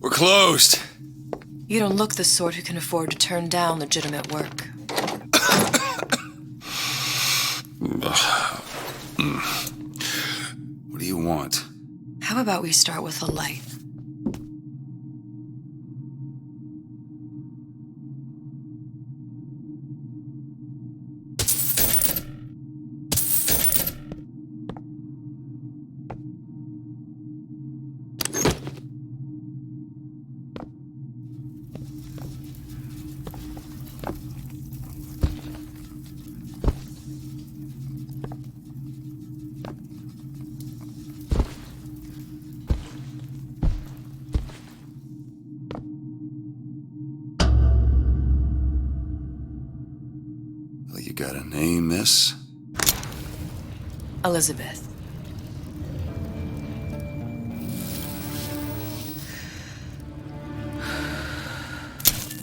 We're closed. You don't look the sort who can afford to turn down legitimate work. What do you want? How about we start with a light? You gotta name this? Elizabeth.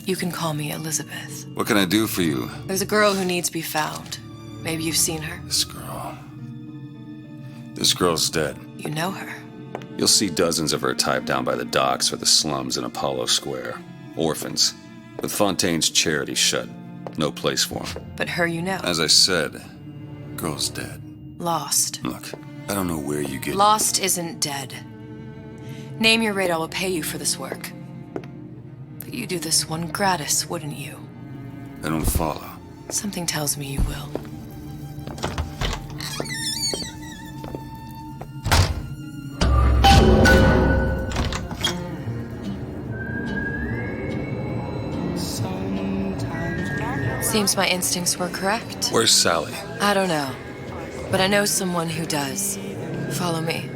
You can call me Elizabeth. What can I do for you? There's a girl who needs to be found. Maybe you've seen her. This girl. This girl's dead. You know her. You'll see dozens of her tied down by the docks or the slums in Apollo Square. Orphans. With Fontaine's charity shut. No place for them. But her you know. As I said, girl's dead. Lost. Look, I don't know where you get... Lost isn't dead. Name your rate, I will pay you for this work. But you do this one gratis, wouldn't you? I don't follow. Something tells me you will. Seems my instincts were correct. Where's Sally? I don't know. But I know someone who does. Follow me.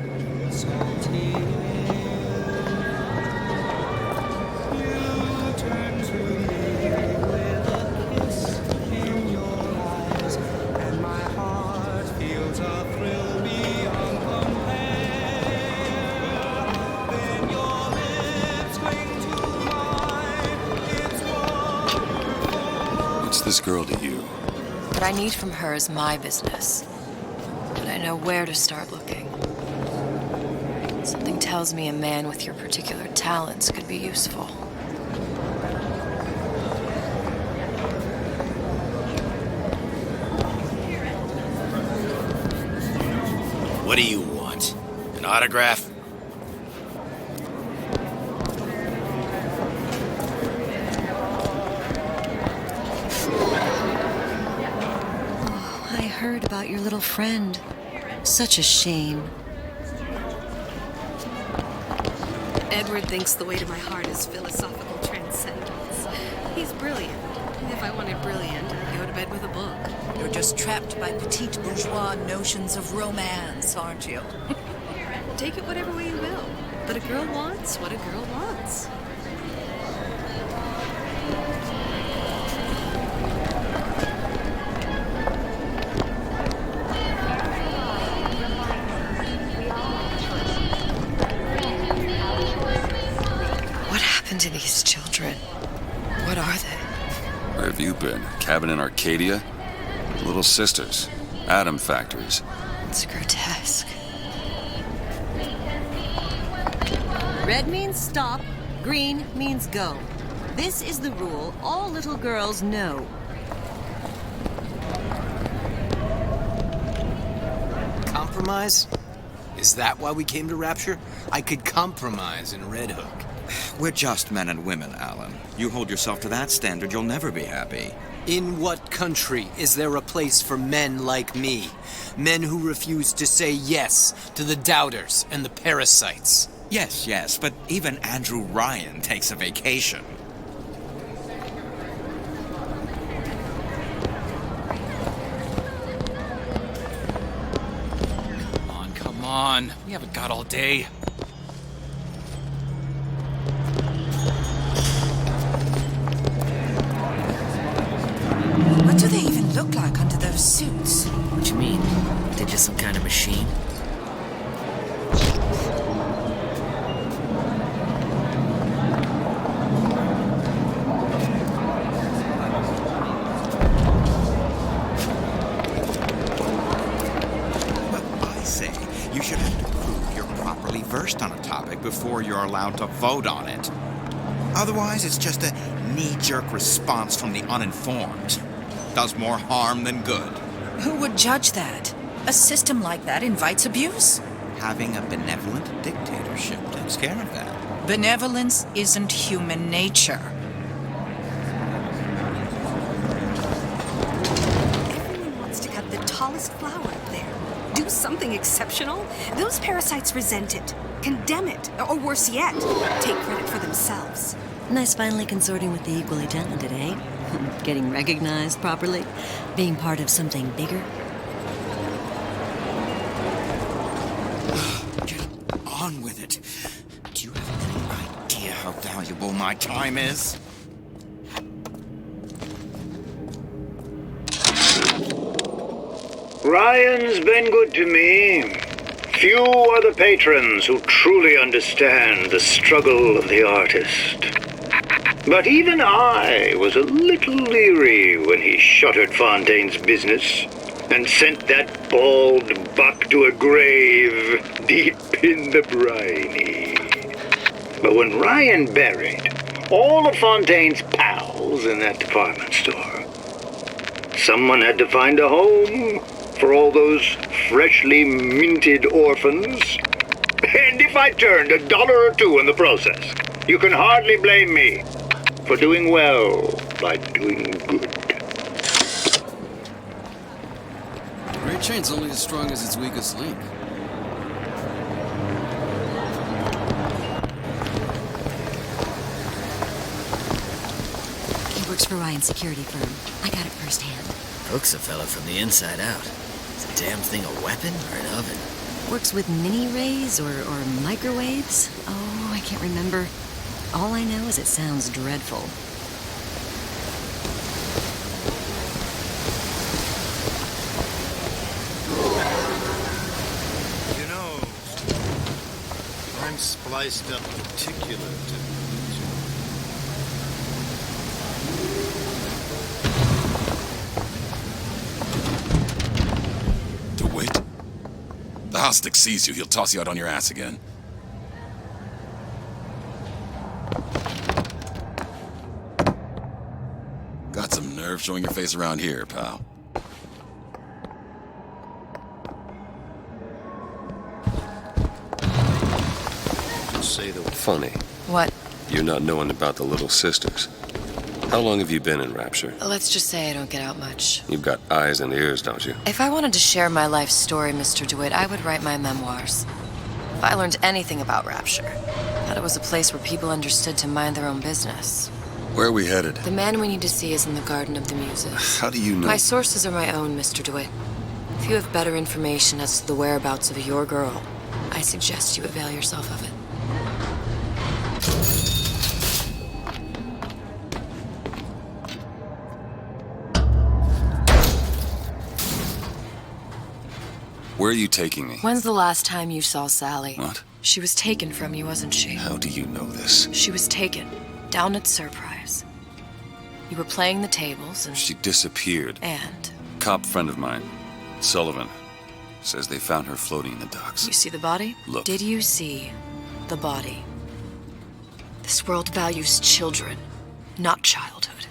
What's this girl to you? What I need from her is my business. But I know where to start looking. Something tells me a man with your particular talents could be useful. What do you want? An autograph? I heard about your little friend. Such a shame. Edward thinks the way to my heart is philosophical transcendence. He's brilliant. If I wanted brilliant, I'd go to bed with a book. You're just trapped by petite bourgeois notions of romance, aren't you? Take it whatever way you will. But a girl wants what a girl wants. What happened to these children? What are they? Where have you been? Cabin in Arcadia? Little sisters. Atom factories. It's grotesque. Red means stop, green means go. This is the rule all little girls know. Compromise? Is that why we came to Rapture? I could compromise in Red Hook. We're just men and women, Alan. You hold yourself to that standard, you'll never be happy. In what country is there a place for men like me? Men who refuse to say yes to the doubters and the parasites. Yes, but even Andrew Ryan takes a vacation. Come on. We haven't got all day. What do they even look like under those suits? What you mean? They're just some kind of machine? But I say, you should have to prove well-versed on a topic before you're allowed to vote on it. Otherwise, it's just a knee-jerk response from the uninformed. Does more harm than good. Who would judge that? A system like that invites abuse. Having a benevolent dictatorship takes care of that. Benevolence isn't human nature. Everyone wants to cut the tallest flower up there. Do something exceptional. Those parasites resent it, condemn it, or worse yet, take credit for themselves. Nice finally consorting with the equally talented, eh? Getting recognized properly? Being part of something bigger? Get on with it. Do you have any idea how valuable my time is? Ryan's been good to me. Few are the patrons who truly understand the struggle of the artist. But even I was a little leery when he shuttered Fontaine's business and sent that bald buck to a grave deep in the briny. But when Ryan buried all of Fontaine's pals in that department store, someone had to find a home for all those freshly minted orphans. And if I turned $1 or $2 in the process, you can hardly blame me for doing well by doing good. The great chain's only as strong as its weakest link. He works for Ryan's security firm. I got it firsthand. Cooks a fella from the inside out. Is the damn thing a weapon or an oven? Works with mini-rays or microwaves? Oh, I can't remember. All I know is it sounds dreadful. You know, I'm spliced up particular to DeWitt? The Hostic sees you, he'll toss you out on your ass again. Got some nerve showing your face around here, pal. Say the Funny. What? You not knowing about the Little Sisters. How long have you been in Rapture? Let's just say I don't get out much. You've got eyes and ears, don't you? If I wanted to share my life story, Mr. DeWitt, I would write my memoirs. If I learned anything about Rapture, that it was a place where people understood to mind their own business. Where are we headed? The man we need to see is in the Garden of the Muses. How do you know? My sources are my own, Mr. DeWitt. If you have better information as to the whereabouts of your girl, I suggest you avail yourself of it. Where are you taking me? When's the last time you saw Sally? What? She was taken from you, wasn't she? How do you know this? She was taken, down at Surprise. You were playing the tables and... She disappeared. And? Cop friend of mine, Sullivan, says they found her floating in the docks. You see the body? Look. Did you see the body? This world values children, not childhood.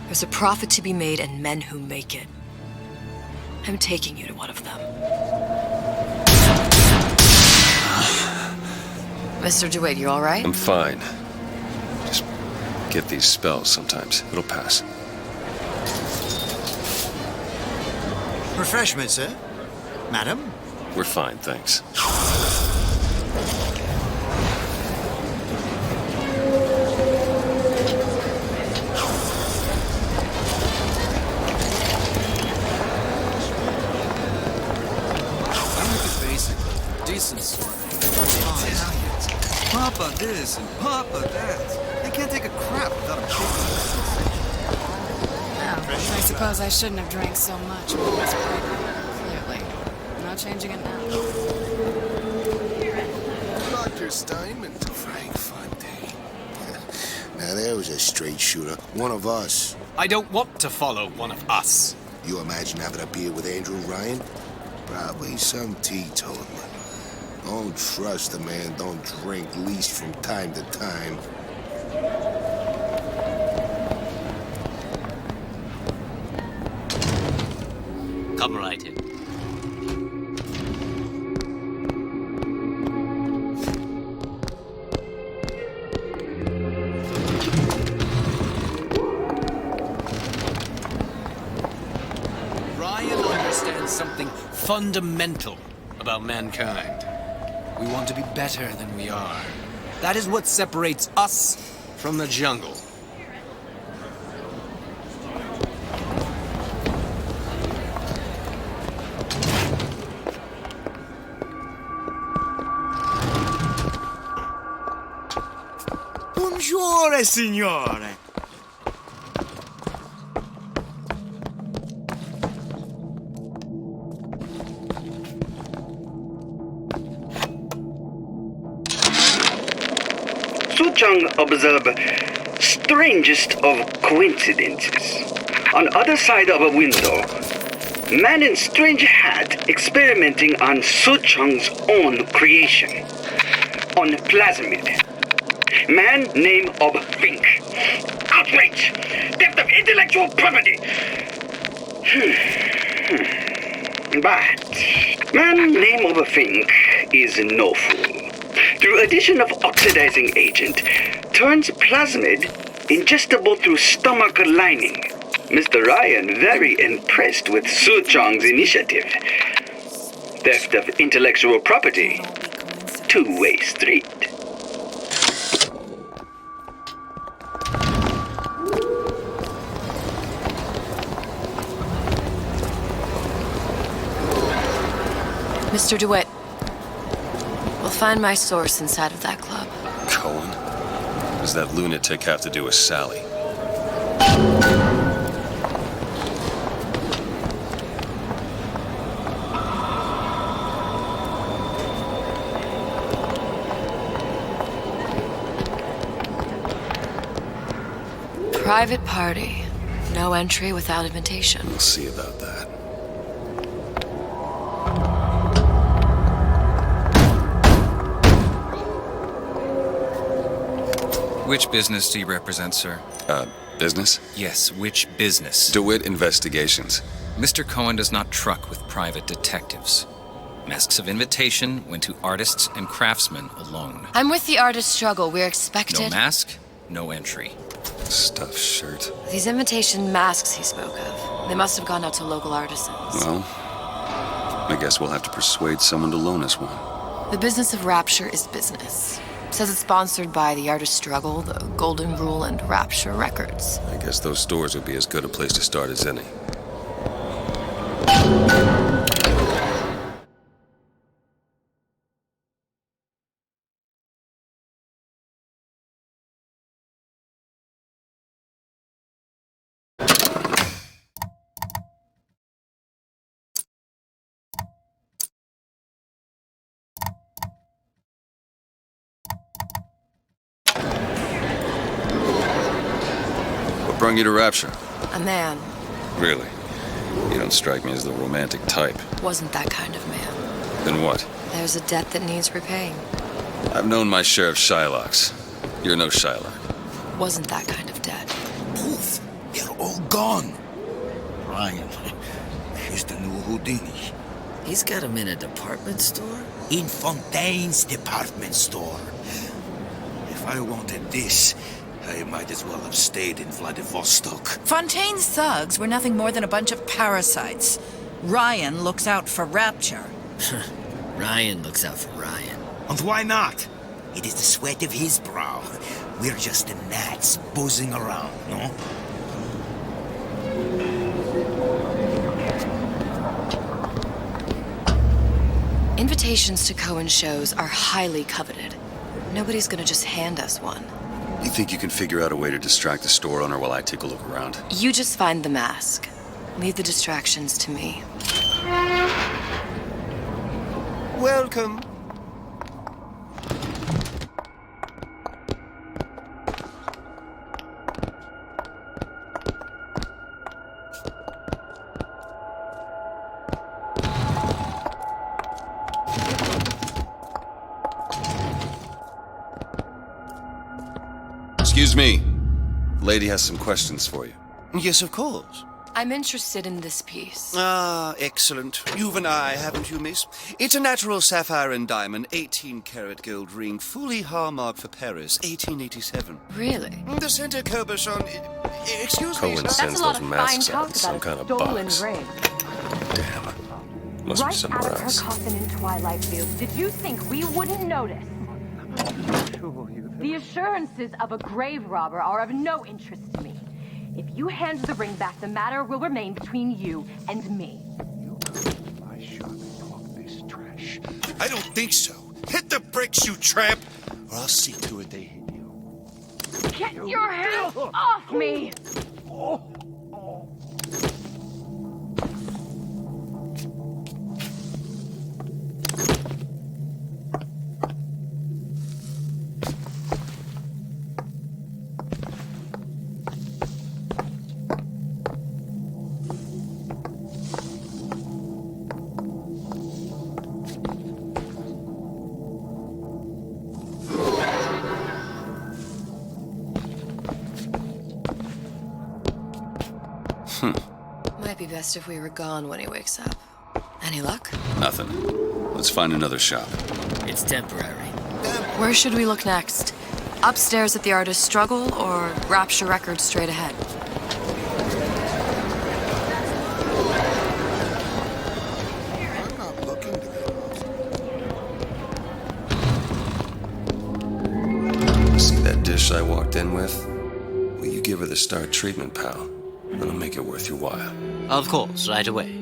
There's a profit to be made and men who make it. I'm taking you to one of them. Mr. DeWitt, you all right? I'm fine. Just get these spells sometimes. It'll pass. refreshments, sir. Madam? We're fine, thanks. Decent sort. Papa this and Papa that. They can't take a crap without a pig. I suppose I shouldn't have drank so much when I was pregnant. Clearly. I'm not changing it now. Dr. Steinman to Frank Fontaine. Now there was a straight shooter. One of us. I don't want to follow one of us. You imagine having a beer with Andrew Ryan? Probably some teetotaler. Don't trust a man, don't drink, least from time to time. Come right in. Ryan understands something fundamental about mankind. We want to be better than we are. That is what separates us from the jungle. Buongiorno, signore. Suchong observe strangest of coincidences. On other side of a window, man in strange hat experimenting on Suchong's own creation. On plasmid. Man name of Fink. Outrage! Theft of intellectual property! But man name of Fink is no fool. Through addition of oxidizing agent, turns plasmid ingestible through stomach lining. Mr. Ryan very impressed with Su Chong's initiative. Theft of intellectual property. Two-way street. Mr. DeWitt, we'll find my source inside of that club. Cohen? What does that lunatic have to do with Sally? Private party. No entry without invitation. We'll see about that. Which business do you represent, sir? Business? Yes, which business? DeWitt Investigations. Mr. Cohen does not truck with private detectives. Masks of invitation went to artists and craftsmen alone. I'm with the artist struggle. We're expected. No mask, no entry. Stuffed shirt. These invitation masks he spoke of. They must have gone out to local artisans. Well, I guess we'll have to persuade someone to loan us one. The business of Rapture is business. Says it's sponsored by the Artist Struggle, the Golden Rule, and Rapture Records. I guess those stores would be as good a place to start as any. Brought you to Rapture? A man. Really? You don't strike me as the romantic type. Wasn't that kind of man. Then what? There's a debt that needs repaying. I've known my share of Shylocks. You're no Shylock. Wasn't that kind of debt. Poof! They're all gone. Ryan, he's the new Houdini. He's got him in a department store? In Fontaine's department store. If I wanted this, I might as well have stayed in Vladivostok. Fontaine's thugs were nothing more than a bunch of parasites. Ryan looks out for Rapture. Ryan looks out for Ryan. And why not? It is the sweat of his brow. We're just the gnats buzzing around, no? Invitations to Cohen shows are highly coveted. Nobody's gonna just hand us one. You think you can figure out a way to distract the store owner while I take a look around? You just find the mask. Leave the distractions to me. Welcome. Excuse me. Lady has some questions for you. Yes, of course. I'm interested in this piece. Ah, excellent. You've an eye, haven't you, miss? It's a natural sapphire and diamond, 18-karat gold ring, fully hallmarked for Paris, 1887. Really? The center cabochon... Excuse Cohen me, sends a lot those of masks fine out talk in some about kind a of stolen box. ring. Damn. Must be Right somewhere out of else. her coffin in Twilight Fields, did you think we wouldn't notice? The assurances of a grave robber are of no interest to me. If you hand the ring back, the matter will remain between you and me. I don't think so. Hit the bricks, you tramp! Or I'll see to it they hit you. Get your hands off me! Might be best if we were gone when he wakes up. Any luck? Nothing. Let's find another shop. It's temporary. Where should we look next? Upstairs at the Artist's Struggle or Rapture Records straight ahead? I'm not looking to See that dish I walked in with? Will you give her the star treatment, pal? That'll make it worth your while. Of course, right away.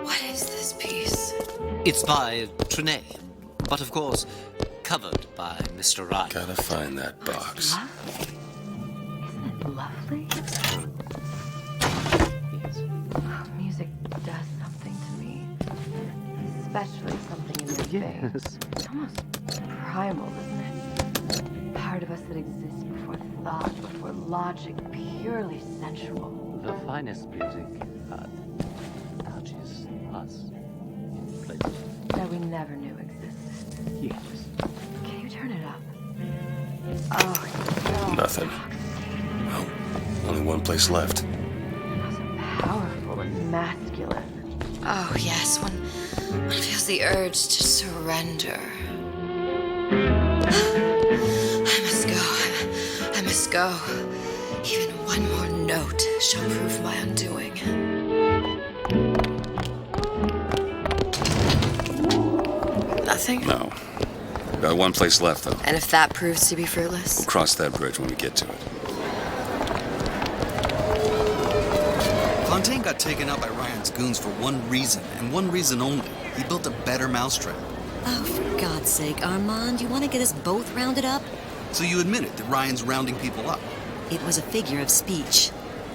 What is this piece? It's by Trenet, but of course, covered by Mr. Ryan. Gotta find that box. Isn't it lovely? Music does something to me. Especially something in the face. It's almost primal, isn't it? Part of us that exists before thought, before logic, purely sensual. The finest music touches us in places. That we never knew existed. Yes. Can you turn it up? Oh, it's so Nothing. Well, only one place left. powerful and masculine. Oh, yes, one feels the urge to surrender. I must go. Even one more note shall prove my undoing. Nothing? No. Got one place left, though. And if that proves to be fruitless? We'll cross that bridge when we get to it. Fontaine got taken out by Ryan's goons for one reason, and one reason only. He built a better mousetrap. Oh, for God's sake, Armand, you want to get us both rounded up? So you admitted that Ryan's rounding people up. It was a figure of speech.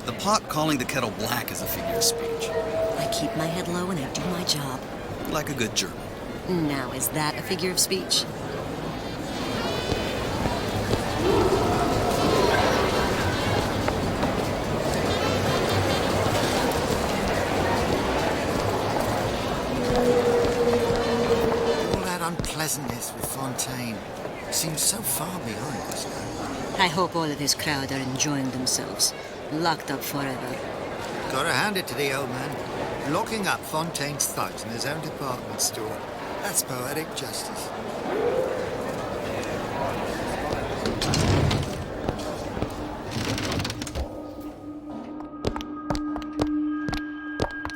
The pot calling the kettle black is a figure of speech. I keep my head low and I do my job. Like a good German. Now, is that a figure of speech? All that unpleasantness with Fontaine seems so far behind us now. I hope all of his crowd are enjoying themselves. Locked up forever. Gotta hand it to the old man. Locking up Fontaine's thugs in his own department store. That's poetic justice.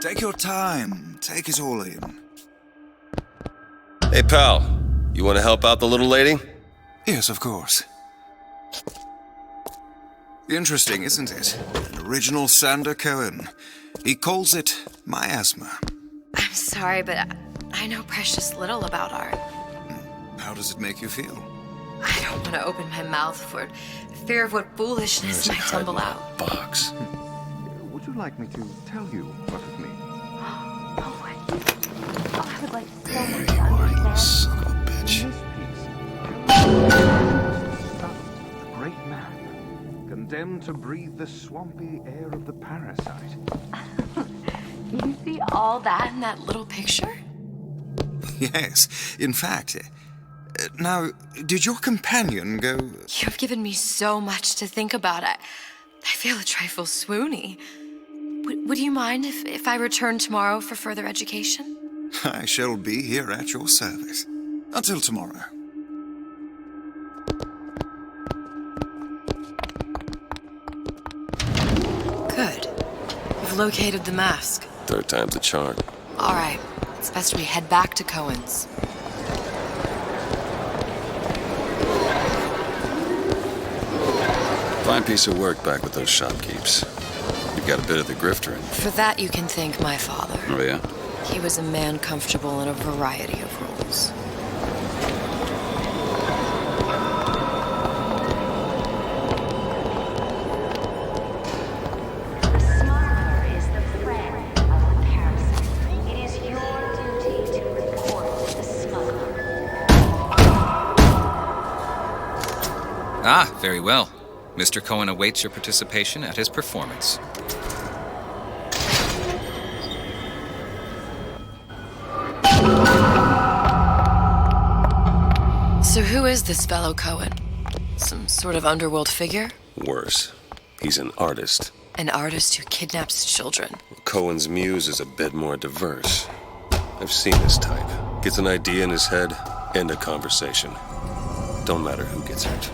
Take your time. Take it all in. Hey, pal. You want to help out the little lady? Yes, of course. Interesting, isn't it? An original Sander Cohen. He calls it miasma. I'm sorry, but I know precious little about art. How does it make you feel? I don't want to open my mouth for fear of what foolishness might tumble out. Box. Would you like me to tell you what it means? Oh, I would like so There much you to are, you understand. son of a bitch. A great man, condemned to breathe the swampy air of the parasite. You see all that? In that little picture? Yes, in fact, Now, did your companion go... You've given me so much to think about. I feel a trifle swoony. Would you mind if I return tomorrow for further education? I shall be here at your service. Until tomorrow. Good. We've located the mask. Third time's the charm. All right. It's best we head back to Cohen's. Fine piece of work back with those shopkeeps. You've got a bit of the grifter in you. For that, you can thank my father. Oh, yeah? He was a man comfortable in a variety of roles. Ah, very well. Mr. Cohen awaits your participation at his performance. So who is this fellow Cohen? Some sort of underworld figure? Worse. He's an artist. An artist who kidnaps children. Cohen's muse is a bit more diverse. I've seen this type. Gets an idea in his head, end a conversation. Don't matter who gets hurt.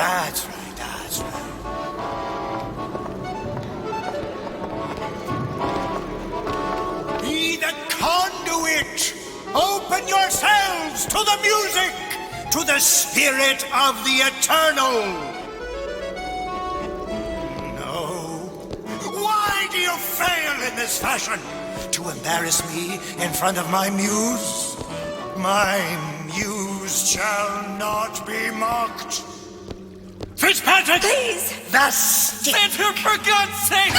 That's right. Be the conduit! Open yourselves to the music, to the spirit of the eternal! No. Why do you fail in this fashion? To embarrass me in front of my muse? My muse shall not be mocked. Fitzpatrick! Please! The stick! For God's sake!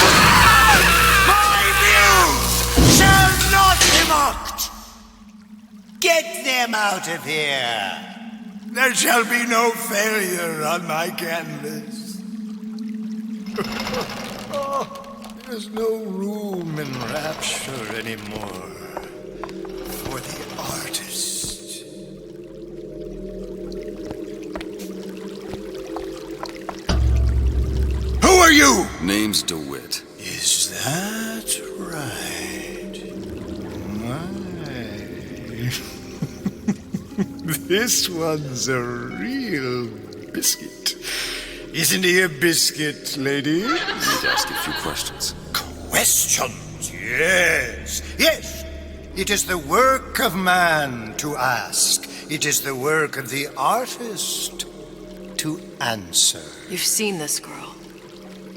My muse shall not be mocked! Get them out of here! There shall be no failure on my canvas. There's no room in rapture anymore for the artist. Who are you? Name's DeWitt. Is that right? My. This one's a real biscuit. Isn't he a biscuit, lady? I need to ask you a few questions. Questions? Yes. Yes. It is the work of man to ask. It is the work of the artist to answer. You've seen this girl,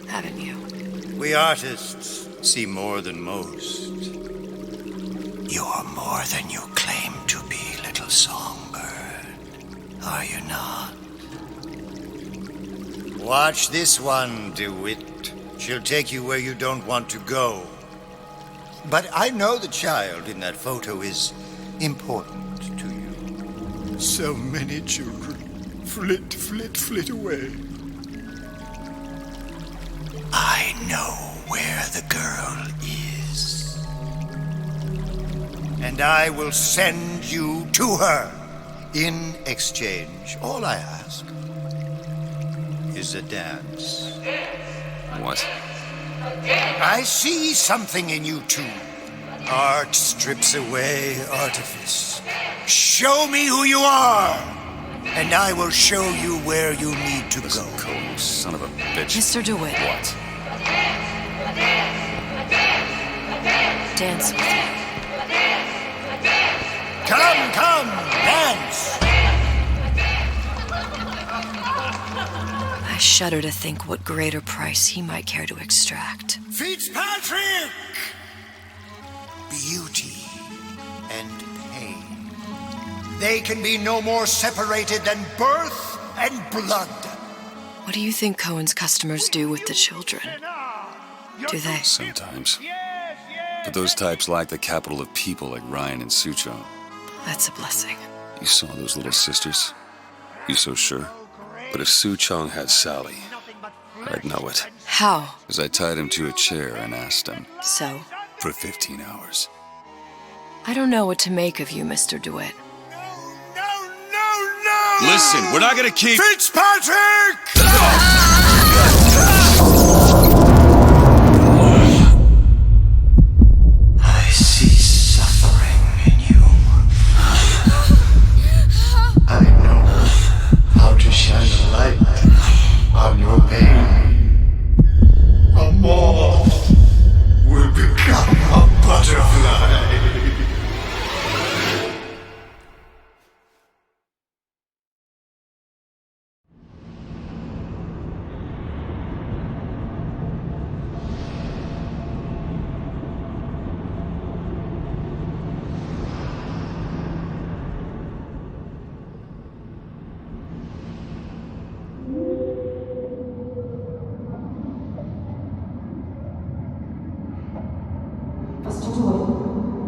haven't you? We artists see more than most. You're more than you claim to be, little songbird. Are you not? Watch this one, DeWitt. She'll take you where you don't want to go. But I know the child in that photo is important to you. So many children flit, flit, flit away. I know where the girl is. And I will send you to her. In exchange, all I ask is a dance. What? I see something in you two. Art strips away artifice. Show me who you are, and I will show you where you need to go. Cohen, son of a bitch. Mr. DeWitt. What? Dance with me. Come, dance! I shudder to think what greater price he might care to extract. Fitzpatrick! beauty and pain. They can be no more separated than birth and blood. What do you think Cohen's customers do with the children? Do they? Sometimes. But those types lack the capital of people like Ryan and Suchong. That's a blessing. You saw those little sisters? You so sure? But if Suchong had Sally, I'd know it. How? As I tied him to a chair and asked him. So? For 15 hours. I don't know what to make of you, Mr. DeWitt. Listen, we're not gonna keep... Fitzpatrick! I see suffering in you. I know how to shine a light on your pain. A moth will become a butterfly.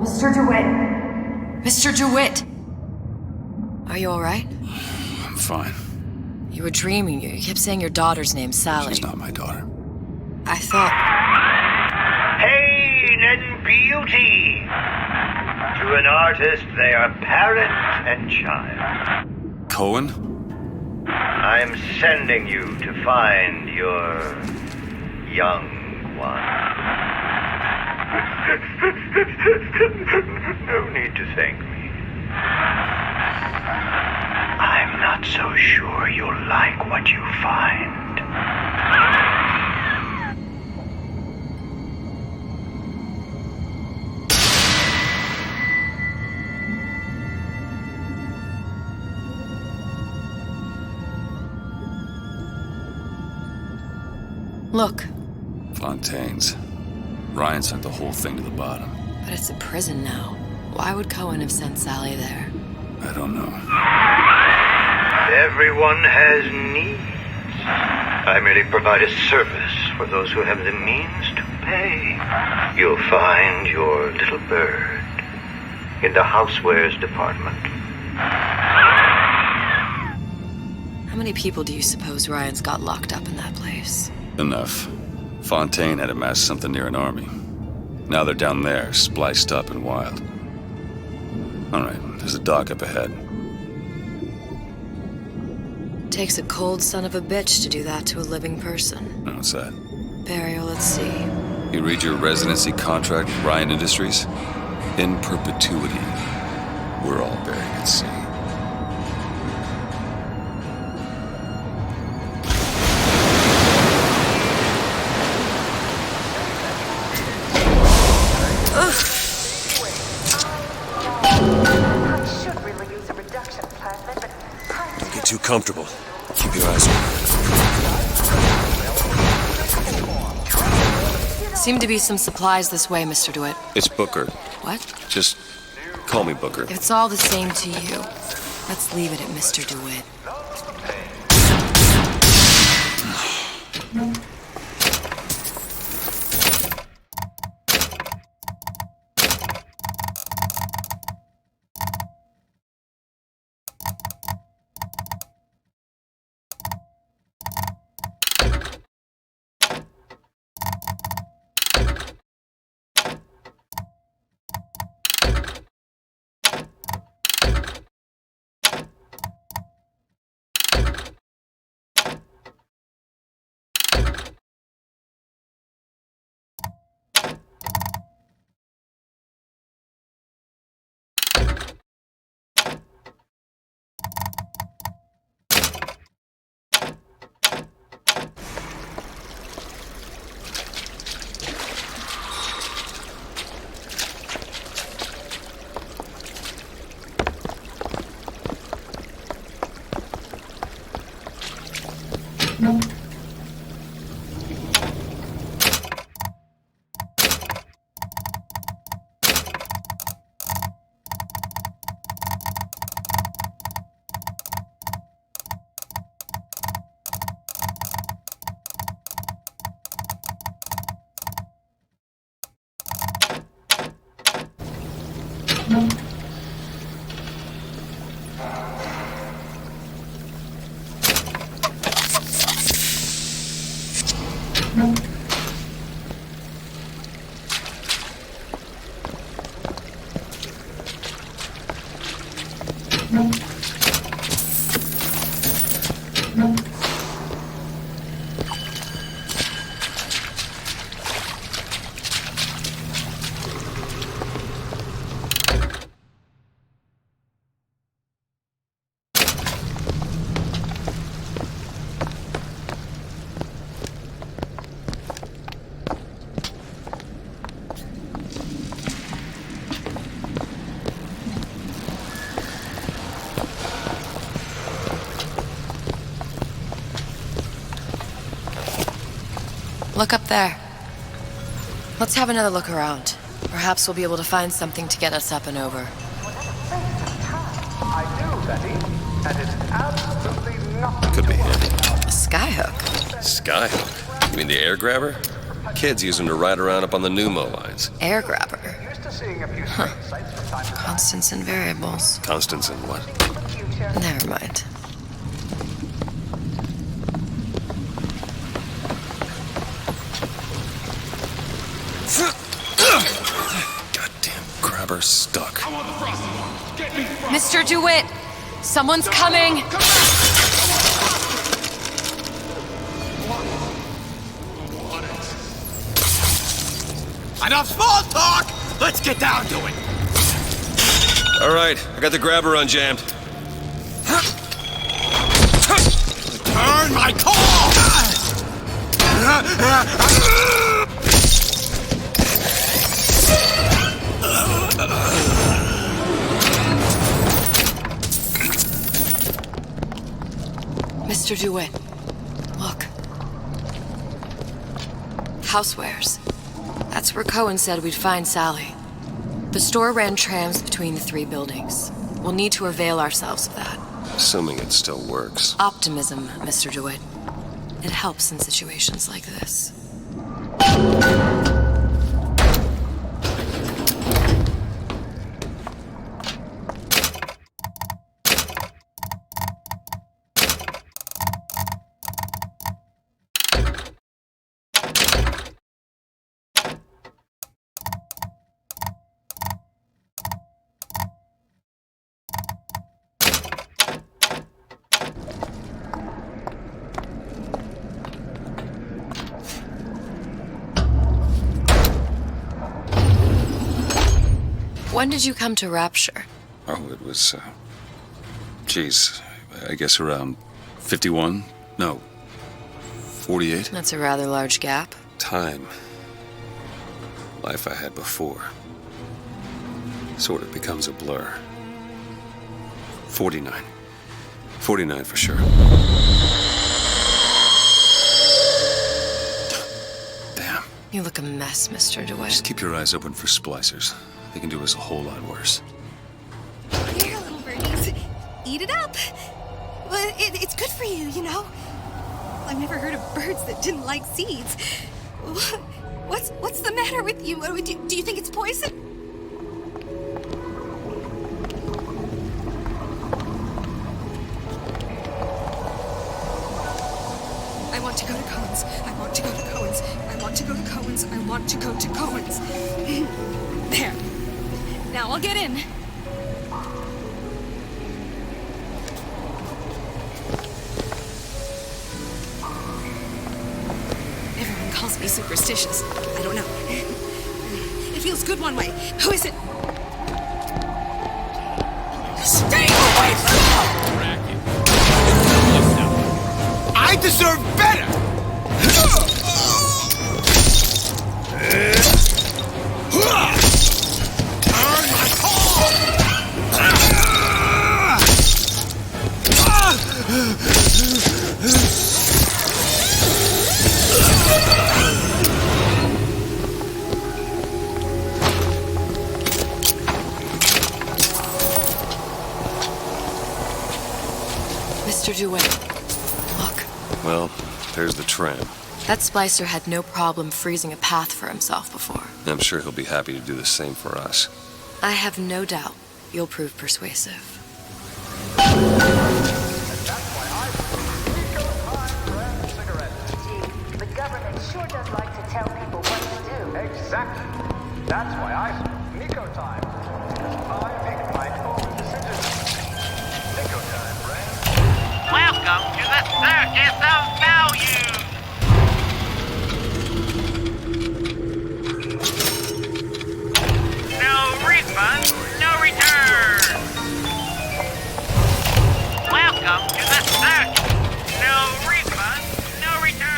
Mr. DeWitt! Mr. DeWitt! Are you alright? I'm fine. You were dreaming. You kept saying your daughter's name, Sally. She's not my daughter. I thought... Pain and beauty! To an artist, they are parent and child. Cohen? I am sending you to find your young one. No need to thank me. I'm not so sure you'll like what you find. Look. Fontaine's. Ryan sent the whole thing to the bottom. But it's a prison now. Why would Cohen have sent Sally there? I don't know. Everyone has needs. I merely provide a service for those who have the means to pay. You'll find your little bird in the housewares department. How many people do you suppose Ryan's got locked up in that place? Enough. Fontaine had amassed something near an army. Now they're down there, spliced up and wild. All right, there's a dock up ahead. Takes a cold son of a bitch to do that to a living person. What's that? Burial, let's see. You read your residency contract with Ryan Industries? In perpetuity, we're all buried at sea. Don't get too comfortable. Keep your eyes open. Seem to be some supplies this way, Mr. DeWitt. It's Booker. What? Just call me Booker. If it's all the same to you, let's leave it at Mr. DeWitt. Look up there. Let's have another look around. Perhaps we'll be able to find something to get us up and over. I do, Betty, and it's absolutely nothing. Could be handy. A skyhook? Skyhook? You mean the air grabber? Kids use them to ride around up on the pneumo lines. Air grabber? Huh. Constants and variables. Constants and what? Never mind. Goddamn grabber stuck. Mr. DeWitt! Someone's coming! Enough small talk! Let's get down to it! All right, I got the grabber unjammed. Turn my call! Mr. DeWitt, look. Housewares. That's where Cohen said we'd find Sally. The store ran trams between the three buildings. We'll need to avail ourselves of that. Assuming it still works. Optimism, Mr. DeWitt. It helps in situations like this. When did you come to Rapture? Oh, it was, geez, I guess around 51? No, 48? That's a rather large gap. Time. Life I had before. Sort of becomes a blur. 49. 49 for sure. Damn. You look a mess, Mr. DeWitt. Just keep your eyes open for splicers. They can do us a whole lot worse. Here, little birdies. Eat it up. Well, it's good for you, you know. I've never heard of birds that didn't like seeds. What's the matter with you? Do you think it's poison? I want to go to Cohen's. I want to go to Cohen's. I want to go to Cohen's. I want to go to Cohen's. There. Now I'll get in. Everyone calls me superstitious. I don't know. It feels good one way. Who is it? Stay away from me! I deserve better! Mr. DeWitt, look. Well, there's the tram. That splicer had no problem freezing a path for himself before. I'm sure he'll be happy to do the same for us. I have no doubt you'll prove persuasive. The government sure does like to tell people what to do. Exactly. That's why I speak Nico time. Because I make my own decisions. Nico time, right? Welcome to the Circus of Value! No refund, no return! Welcome to the circus! No refund, no return!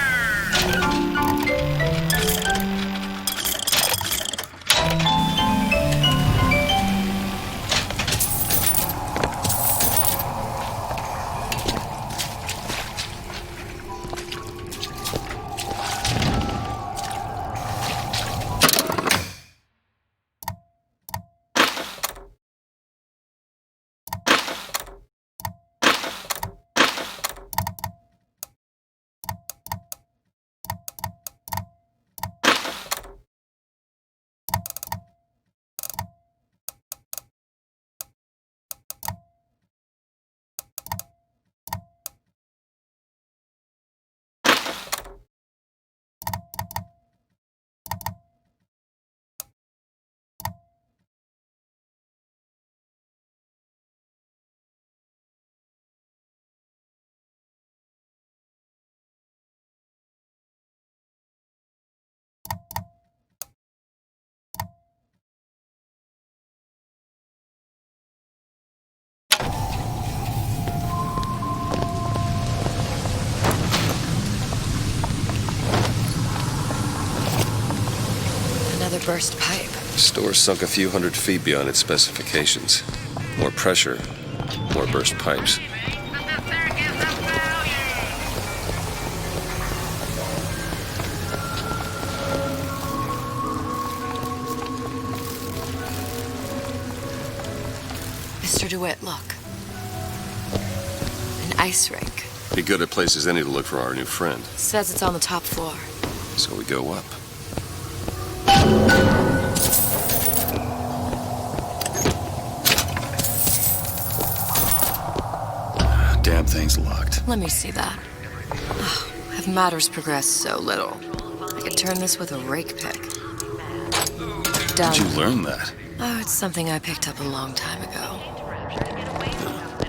Another burst pipe. The store sunk a few hundred feet beyond its specifications. More pressure, more burst pipes. Mr. DeWitt, look. An ice rink. Be good at places any to look for our new friend. Says it's on the top floor. So we go up. Damn thing's locked. Let me see that. Oh, have matters progressed so little? I could turn this with a rake pick. Done. Did you learn that? Oh, it's something I picked up a long time ago.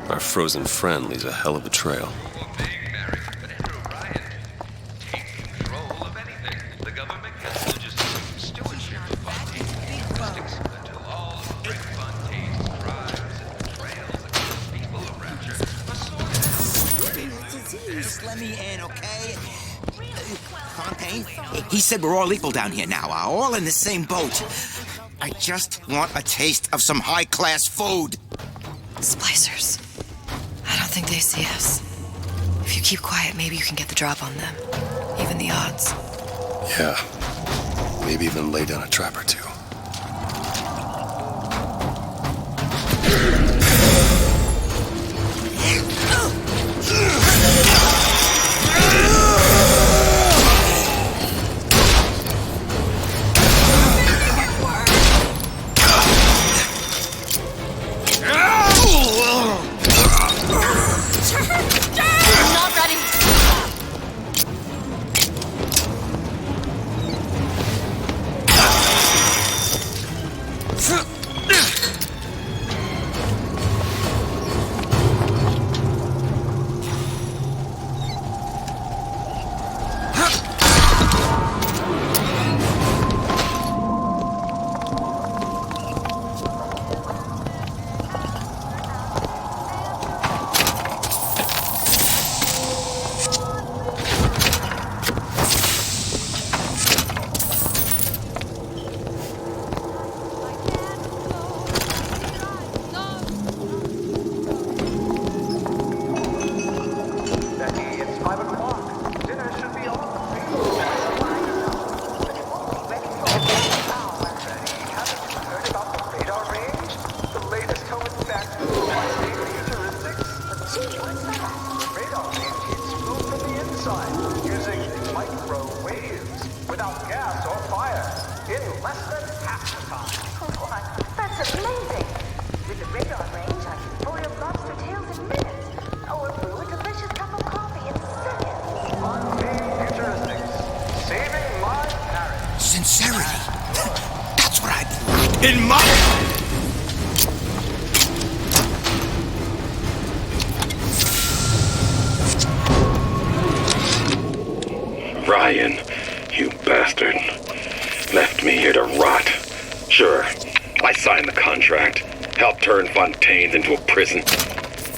Our frozen friend leaves a hell of a trail. Just let me in, okay? Fontaine, he said we're all equal down here now, all in the same boat. I just want a taste of some high-class food. Splicers. I don't think they see us. If you keep quiet, maybe you can get the drop on them. Even the odds. Yeah. Maybe even lay down a trap or two. in my... Ryan, you bastard. Left me here to rot. Sure, I signed the contract. Helped turn Fontaine's into a prison.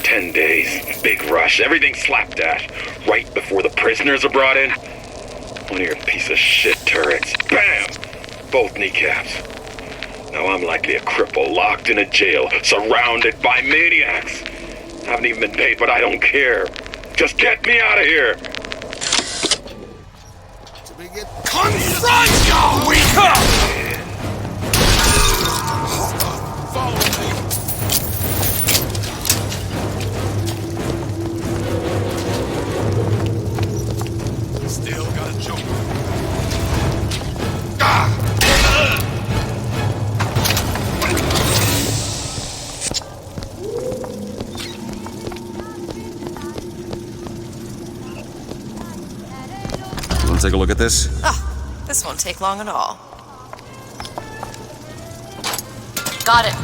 10 days, big rush, everything slapdash. Right before the prisoners are brought in. One of your piece of shit turrets. Bam! Both kneecaps. Now I'm likely a cripple locked in a jail, surrounded by maniacs. Haven't even been paid, but I don't care. Just get me out of here! Confront your weaker! Follow me. Still got a joke. Want to take a look at this? Ah, this won't take long at all. Got it.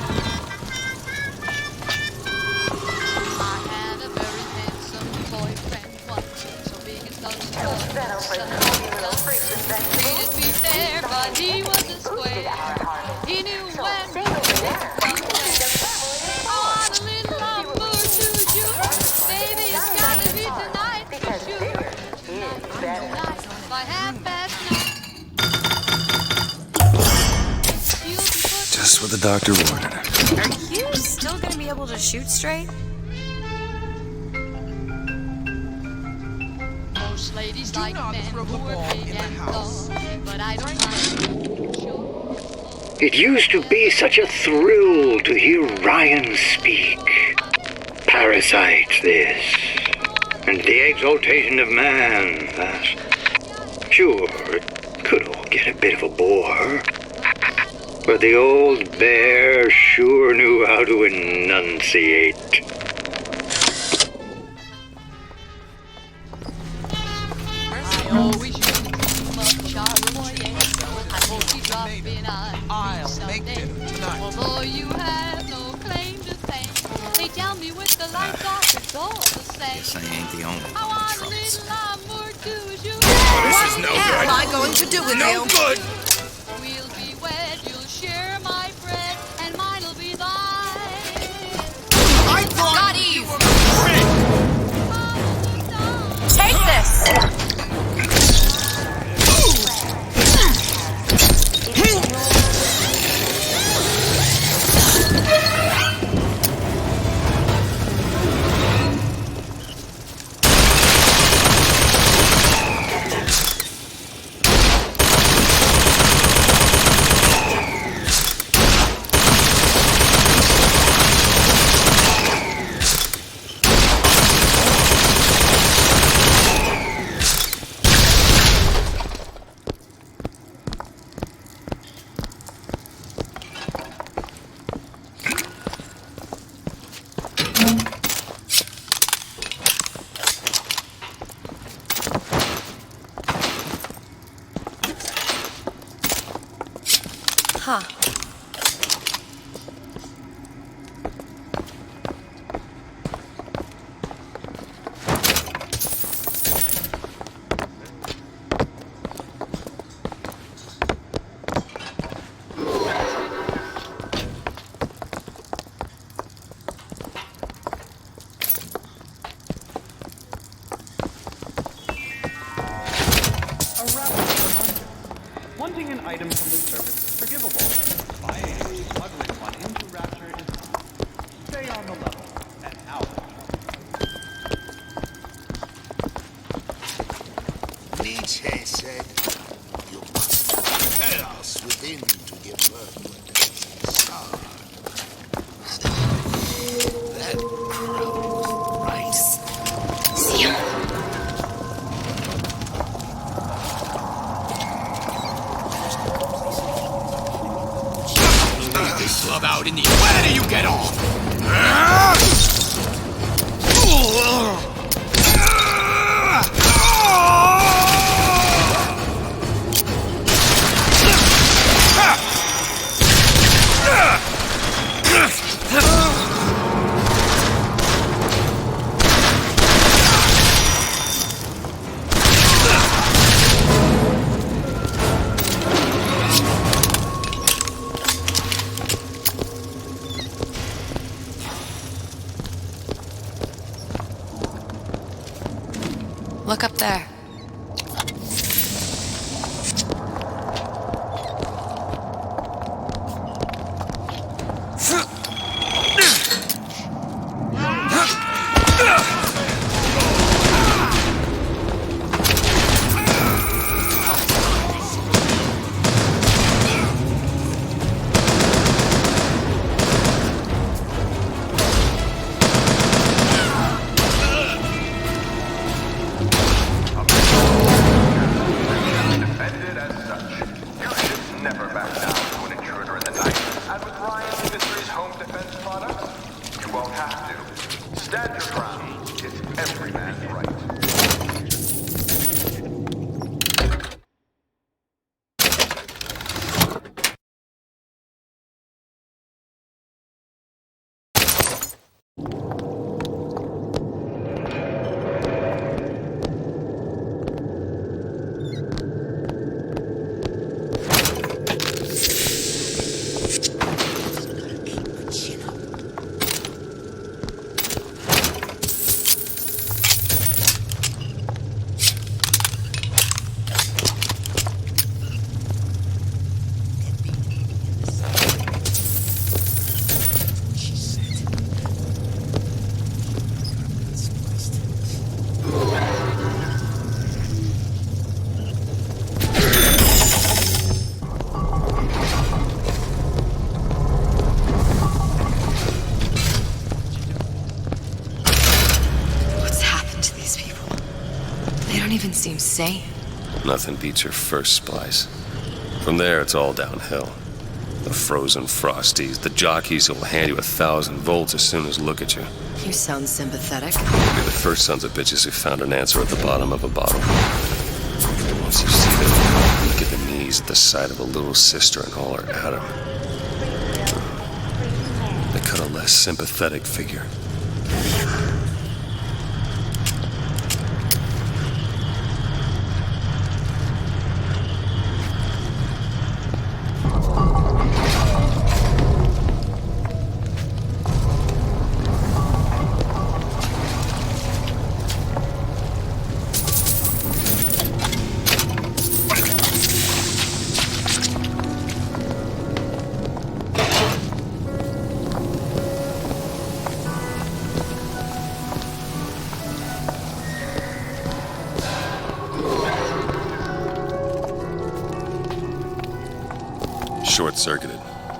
Just what the doctor ordered. Are you still gonna be able to shoot straight? Most ladies like men who are big and tall, but I don't mind. It used to be such a thrill to hear Ryan speak. Parasite, this. And the exaltation of man, that. Sure, it could all get a bit of a bore. But the old bear sure knew how to enunciate. I'll make dinner tonight. Although you have no claim to fame, they tell me with the lights off, it's all the same. Guess I ain't the only I one want in a trouble. little amour to you. This is no good. What am I going to do with No you? good. We'll be wed, you'll share my bread, and mine'll be thine. I thought Got you Eve. were my friend. Take this! Huh. Wanting an item from the service is forgivable. Buying and smuggling one into Rapture is not. Stay on the level, and out. Nietzsche said, you must have chaos within to give birth to a dancing star. That crowd was right. See ya. Club out in the... Where do you get off? insane. Nothing beats your first splice. From there, it's all downhill. The frozen frosties, the jockeys who'll hand you 1,000 volts as soon as look at you. You sound sympathetic. You're the first sons of bitches who found an answer at the bottom of a bottle. Once you see them weak at the knees at the sight of a little sister and all her Adam, they cut a less sympathetic figure. Short-circuited.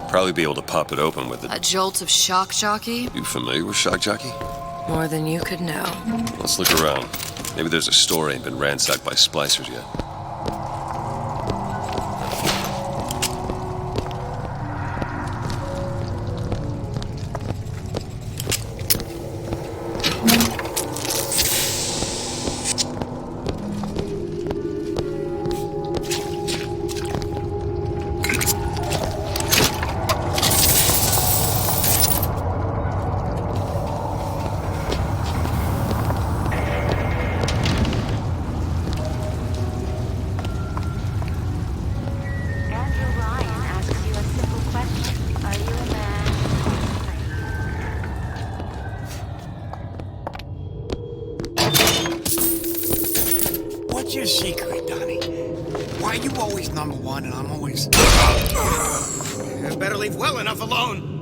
Probably be able to pop it open with A jolt of shock jockey? You familiar with shock jockey? More than you could know. Let's look around. Maybe there's a store ain't been ransacked by splicers yet. What's your secret, Donnie? Why are you always number one and I'm always... You better leave well enough alone.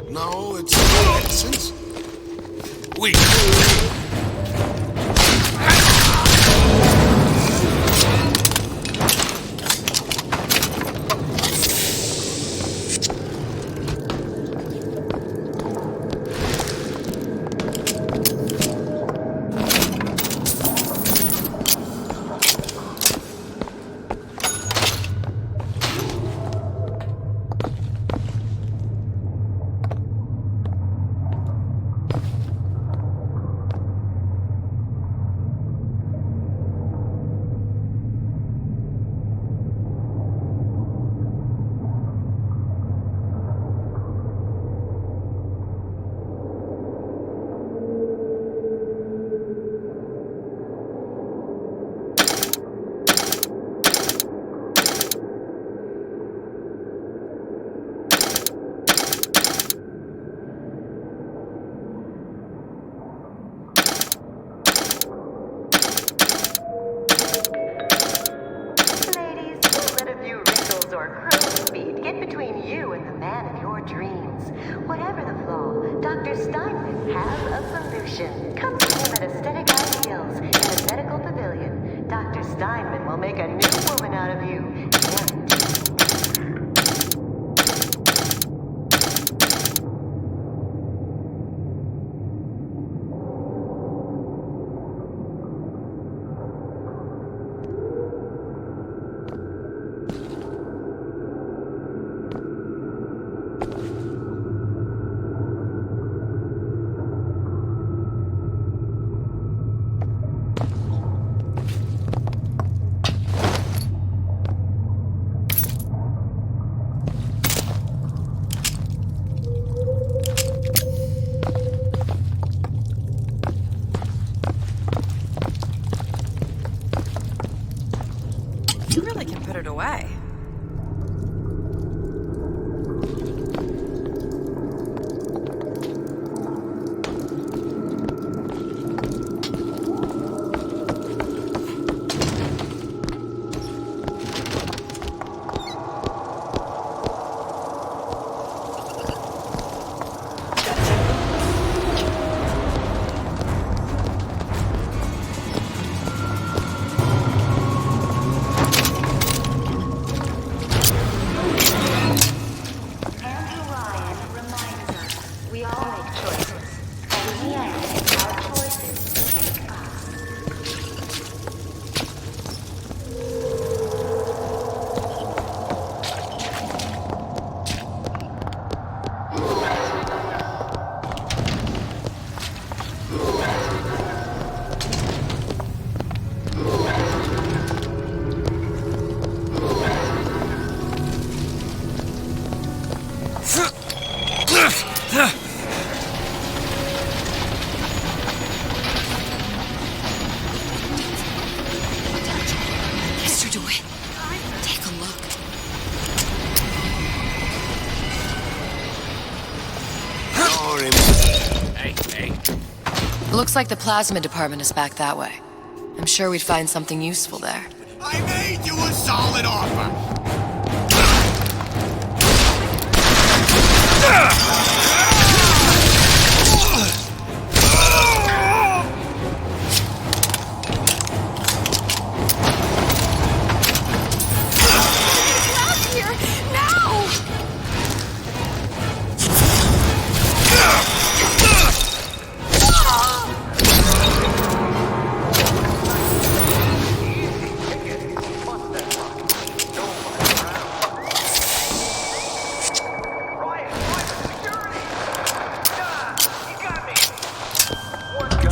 No, it's nonsense. Wait. Whatever the flaw, Dr. Steinman has a solution. Come to him at Aesthetic Ideals in the Medical Pavilion. Dr. Steinman will make a new woman out of you. put it away. Looks like the plasma department is back that way. I'm sure we'd find something useful there. I made you a solid offer.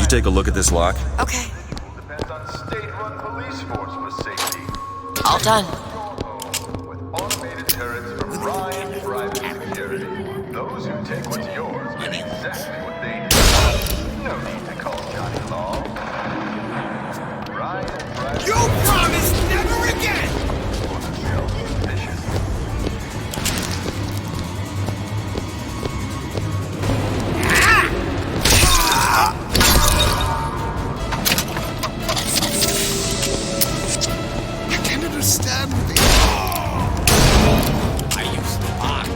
Take a look at this lock. Okay. Depends on state-run police force for safety. All done. With automated turrets from Ryan Private Security. Those who take what's yours get exactly what they need. No need to call Johnny Law. Ryan Private. You promised never again. Stand with it. I use the box.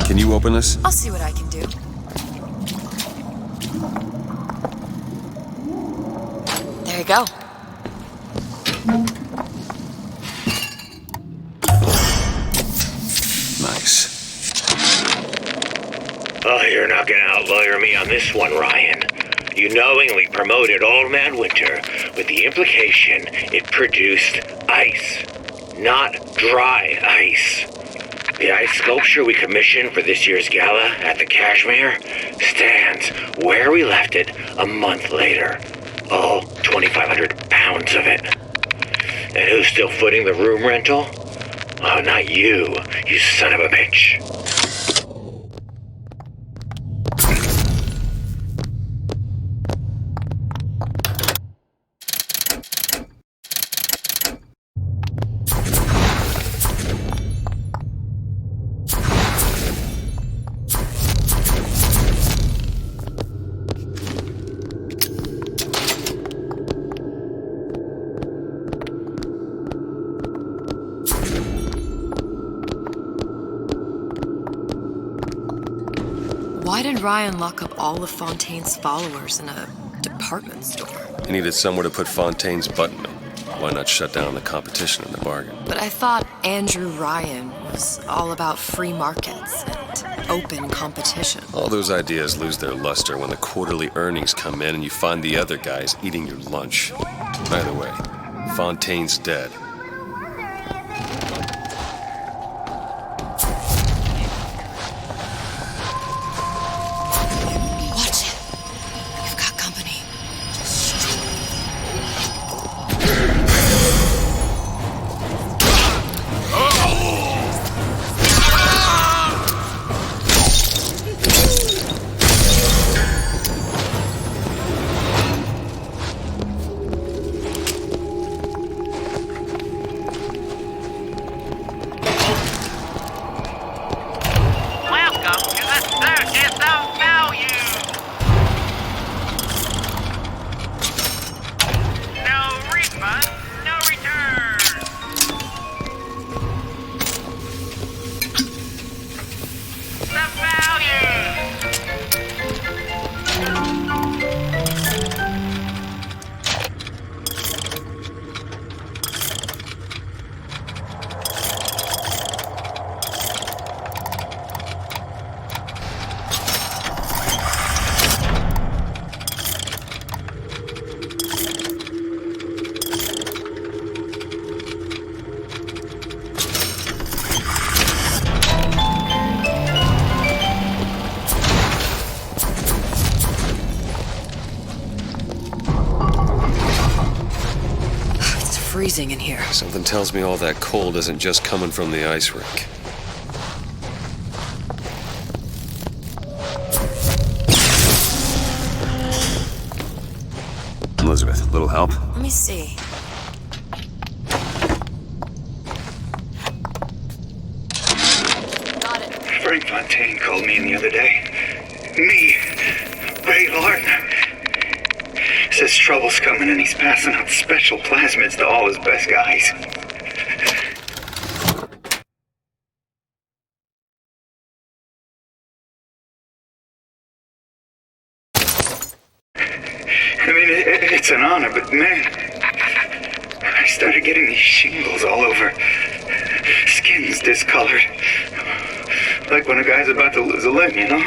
Can you open this? I'll see what I can do. There you go. Nice. Oh, you're not gonna outlawyer me on this one, Ryan. You knowingly promoted Old Man Winter with the implication it produced ice, not dry ice. The ice sculpture we commissioned for this year's gala at the Kashmir stands where we left it a month later. All 2,500 pounds of it. And who's still footing the room rental? Oh, not you, you son of a bitch. Why did Ryan lock up all of Fontaine's followers in a department store? He needed somewhere to put Fontaine's button. Why not shut down the competition in the bargain? But I thought Andrew Ryan was all about free markets and open competition. All those ideas lose their luster when the quarterly earnings come in and you find the other guys eating your lunch. Either way, Fontaine's dead. Watch it. We've got company. Welcome to the circus of value. No refund, no return. The value. It's freezing in here. Something tells me all that cold isn't just coming from the ice rink. Elizabeth, little help? Let me see. Got it. Frank Fontaine called me in the other day. Me, Ray Lardner. Says trouble's coming and he's passing out special plasmids to all his best guys. I mean, it's an honor, but man, I started getting these shingles all over. Skin's discolored. Like when a guy's about to lose a limb, you know?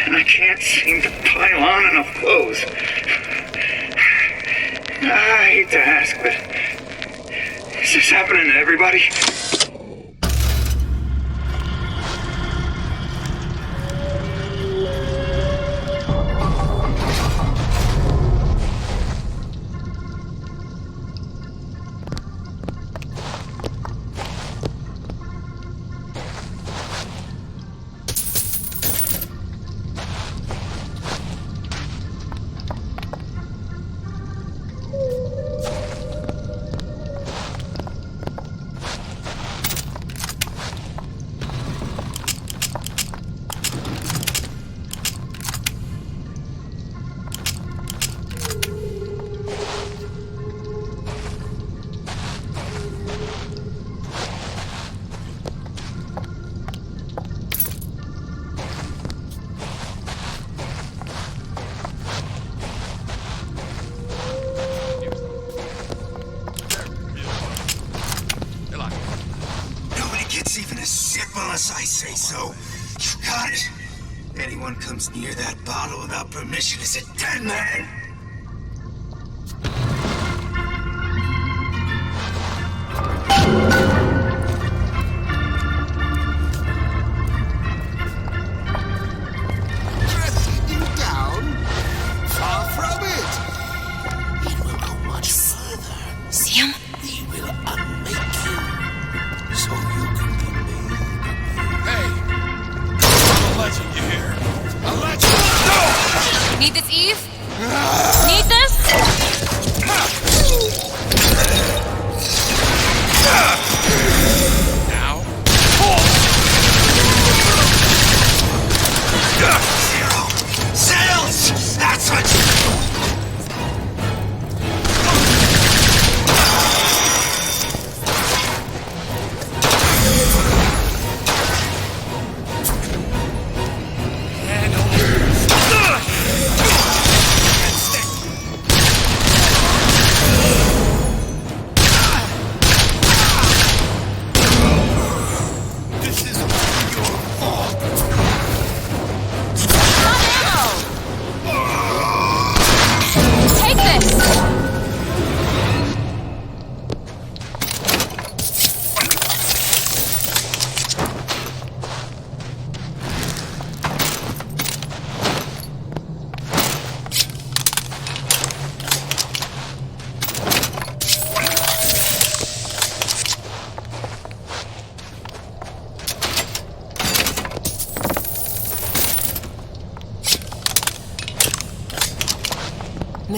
And I can't seem to pile on enough clothes. I hate to ask, but is this happening to everybody? Nobody gets even a sip unless I say so. You got it. Anyone comes near that bottle without permission is a dead man. Dressing you down? Far from it. It will go much further. See him? He will unmake you, so you can be made. Hey, I'm a legend, you hear? A legend! No! Need this, Eve?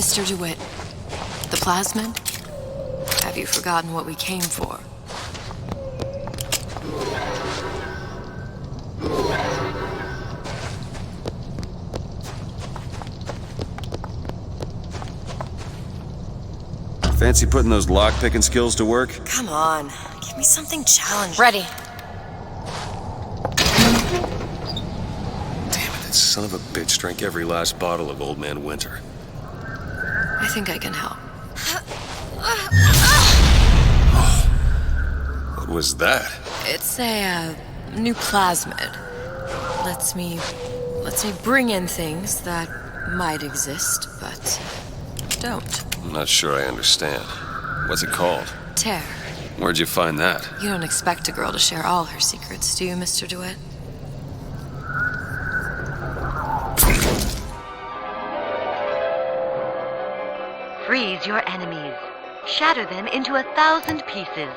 Mr. DeWitt, the plasmid? Have you forgotten what we came for? Fancy putting those lock-picking skills to work? Come on, give me something challenging. Ready. Damn it, that son of a bitch drank every last bottle of Old Man Winter. I think I can help. What was that? It's a new plasmid. Lets me bring in things that might exist, but don't. I'm not sure I understand. What's it called? Tear. Where'd you find that? You don't expect a girl to share all her secrets, do you, Mr. DeWitt? Freeze your enemies. Shatter them into 1,000 pieces.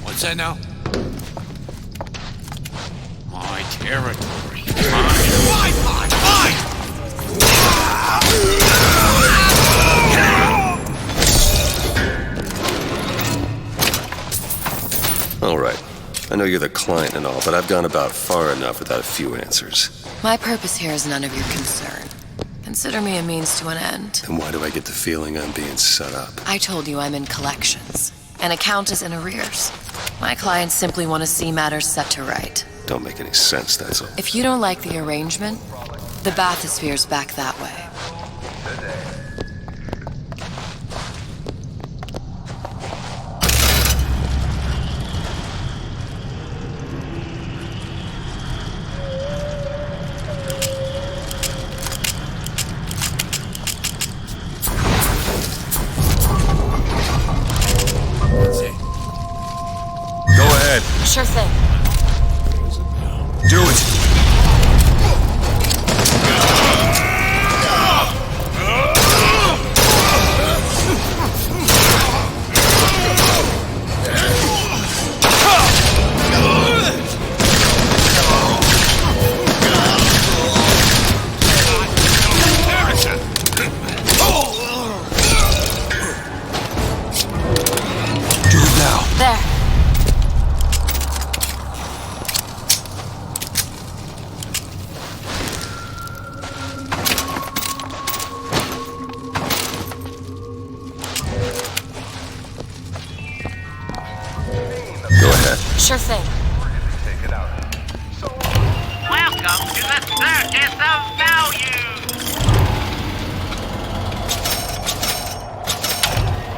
What's that now? My territory. Mine! All right. I know you're the client and all, but I've gone about far enough without a few answers. My purpose here is none of your concern. Consider me a means to an end. And why do I get the feeling I'm being set up? I told you I'm in collections. An account is in arrears. My clients simply want to see matters set to right. Don't make any sense, that's all. If you don't like the arrangement, the bathysphere's back that way. Sure thing. Do it! Do it now. There. Sure thing. Welcome to the Circus of Value!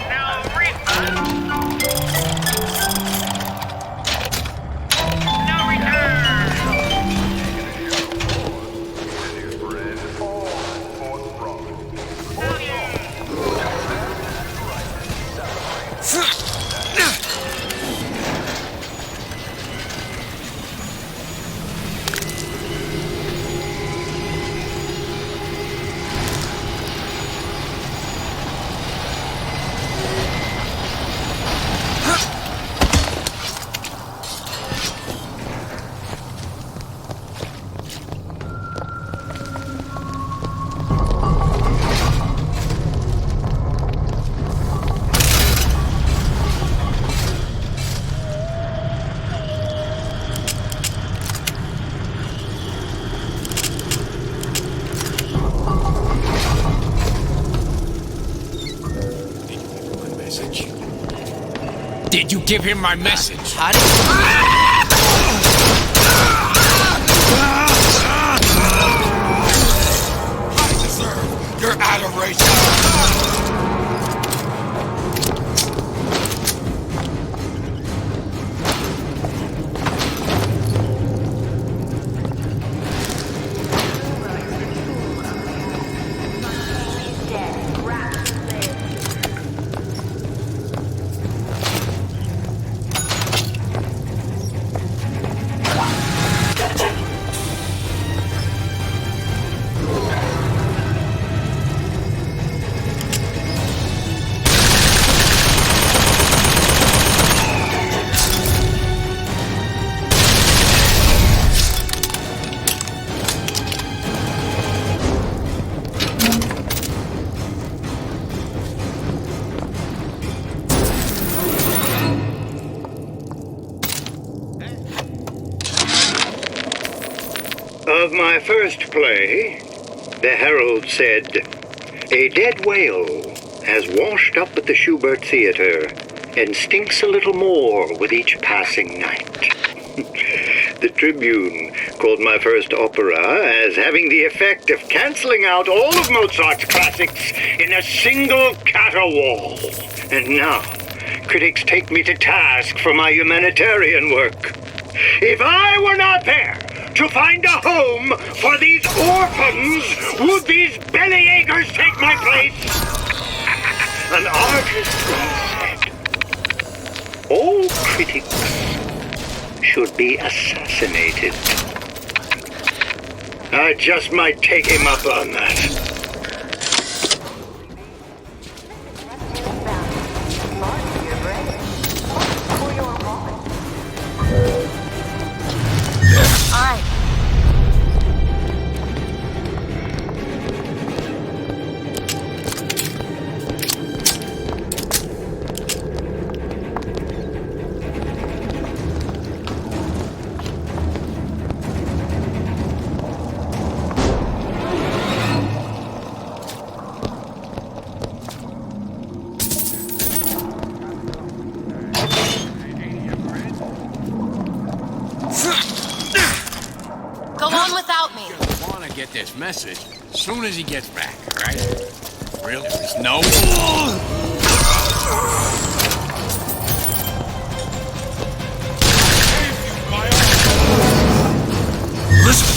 No refund! No return! give him my message. How did I deserve your adoration. Of my first play, the herald said, "A dead whale has washed up at the Schubert Theater and stinks a little more with each passing night." The Tribune called my first opera as having the effect of canceling out all of Mozart's classics in a single caterwaul. And now, critics take me to task for my humanitarian work. If I were not there to find a home for these orphans, would these bellyachers take my place? An artist once said, all critics should be assassinated. I just might take him up on that. Get this message as soon as he gets back, right? Really? There's no... Listen!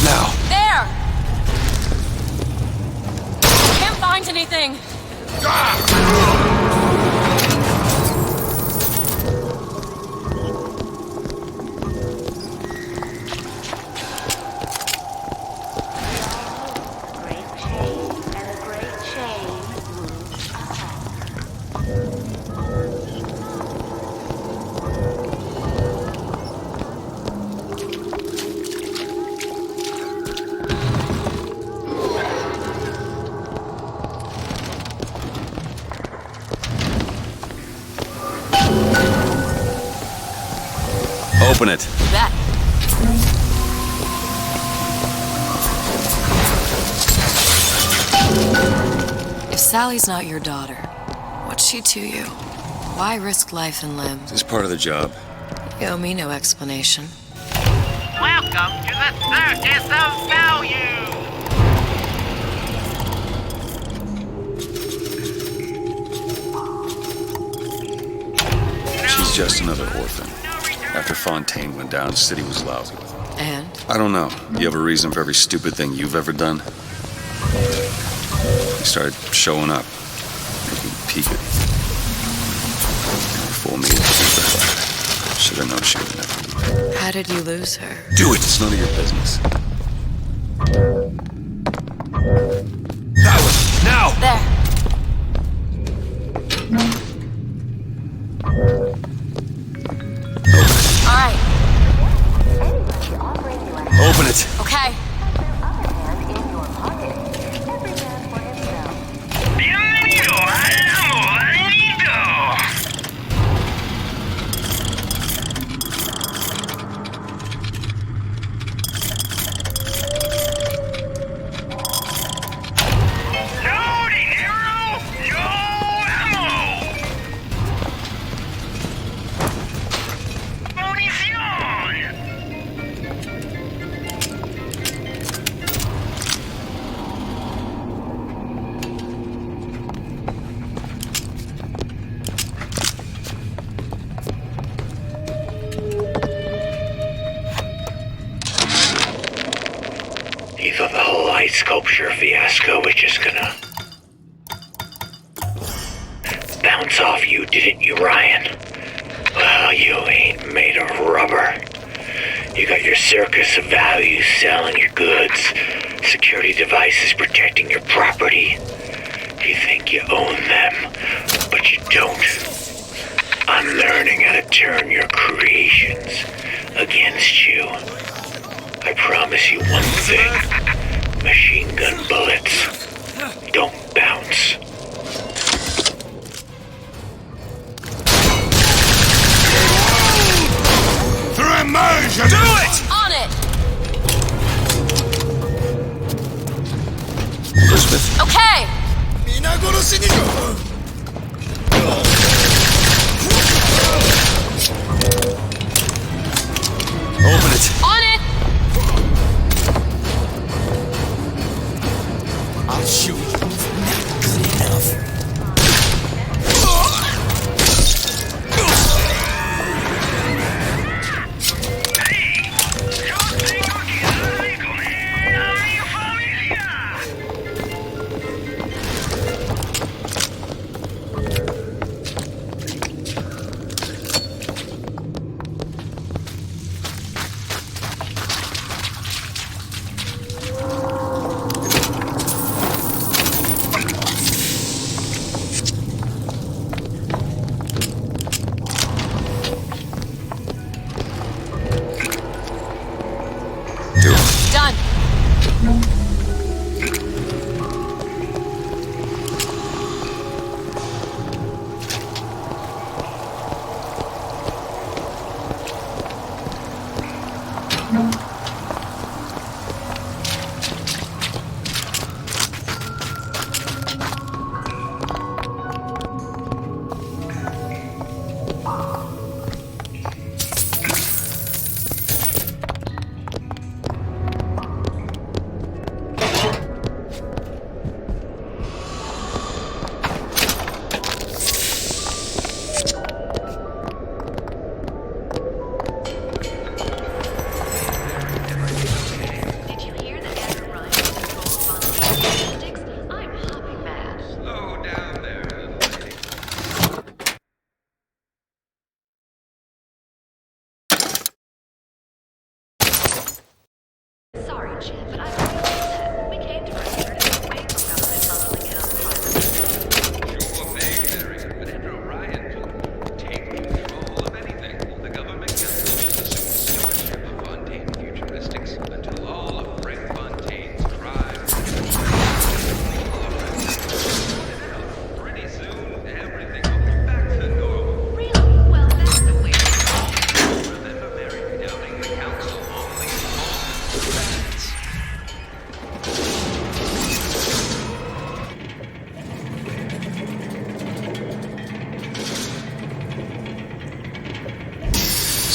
Now. There! Can't find anything. Open it. That. If Sally's not your daughter, what's she to you? Why risk life and limb? This is part of the job. You owe me no explanation. Welcome to the Circus of Value! She's just another orphan. After Fontaine went down, the city was lousy with him. And? I don't know. You have a reason for every stupid thing you've ever done? He started showing up. Making me peek at me. Fool me. Should have known she would never. How did you lose her? Do it! It's none of your business. That one! Now! There. Alright. Open it! Okay. Bienvenido al amor, light sculpture fiasco was just gonna bounce off you, didn't you, Ryan? Well, you ain't made of rubber. You got your circus of values selling your goods, security devices protecting your property. You think you own them, but you don't. I'm learning how to turn your creations against you. I promise you one thing. Machine gun bullets don't bounce. Through immersion! Do it! On it! Elizabeth? Okay! Open it. On it! I'll shoot you. Not good enough. Done.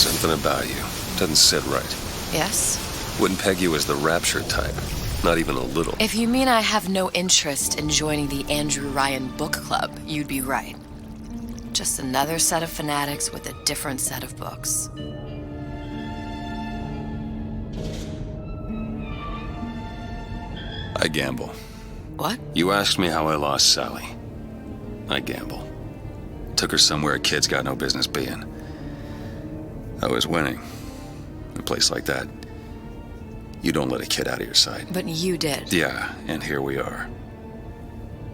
Something about you doesn't sit right. Yes? Wouldn't peg you as the rapture type. Not even a little. If you mean I have no interest in joining the Andrew Ryan book club, you'd be right. Just another set of fanatics with a different set of books. I gamble. What? You asked me how I lost Sally. I gamble. Took her somewhere kids got no business being. I was winning. In a place like that, you don't let a kid out of your sight. But you did. Yeah, and here we are.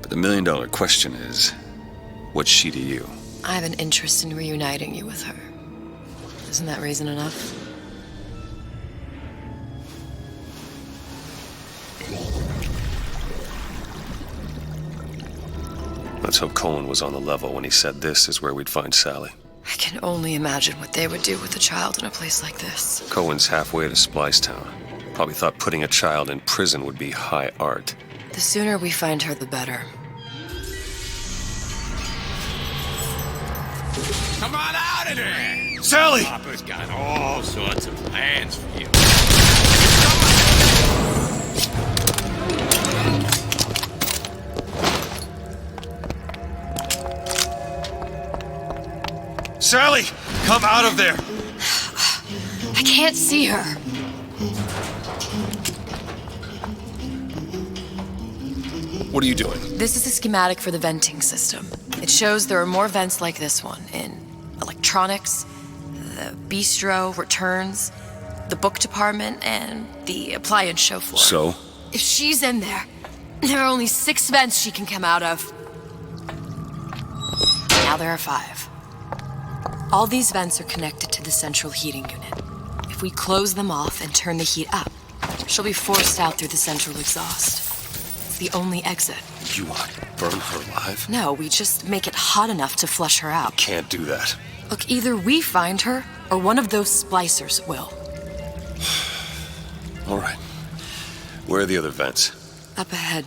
But the $1 million question is, what's she to you? I have an interest in reuniting you with her. Isn't that reason enough? Let's hope Cohen was on the level when he said this is where we'd find Sally. I can only imagine what they would do with a child in a place like this. Cohen's halfway to Splicetown. Probably thought putting a child in prison would be high art. The sooner we find her, the better. Come on out of there! Sally! Papa's got all sorts of plans for you. Sally! Come out of there! I can't see her. What are you doing? This is a schematic for the venting system. It shows there are more vents like this one in electronics, the bistro, returns, the book department, and the appliance show floor. So? If she's in there, there are only 6 vents she can come out of. Now there are 5. All these vents are connected to the central heating unit. If we close them off and turn the heat up, she'll be forced out through the central exhaust. It's the only exit. You want to burn her alive? No, we just make it hot enough to flush her out. Can't do that. Look, either we find her, or one of those splicers will. All right. Where are the other vents? Up ahead.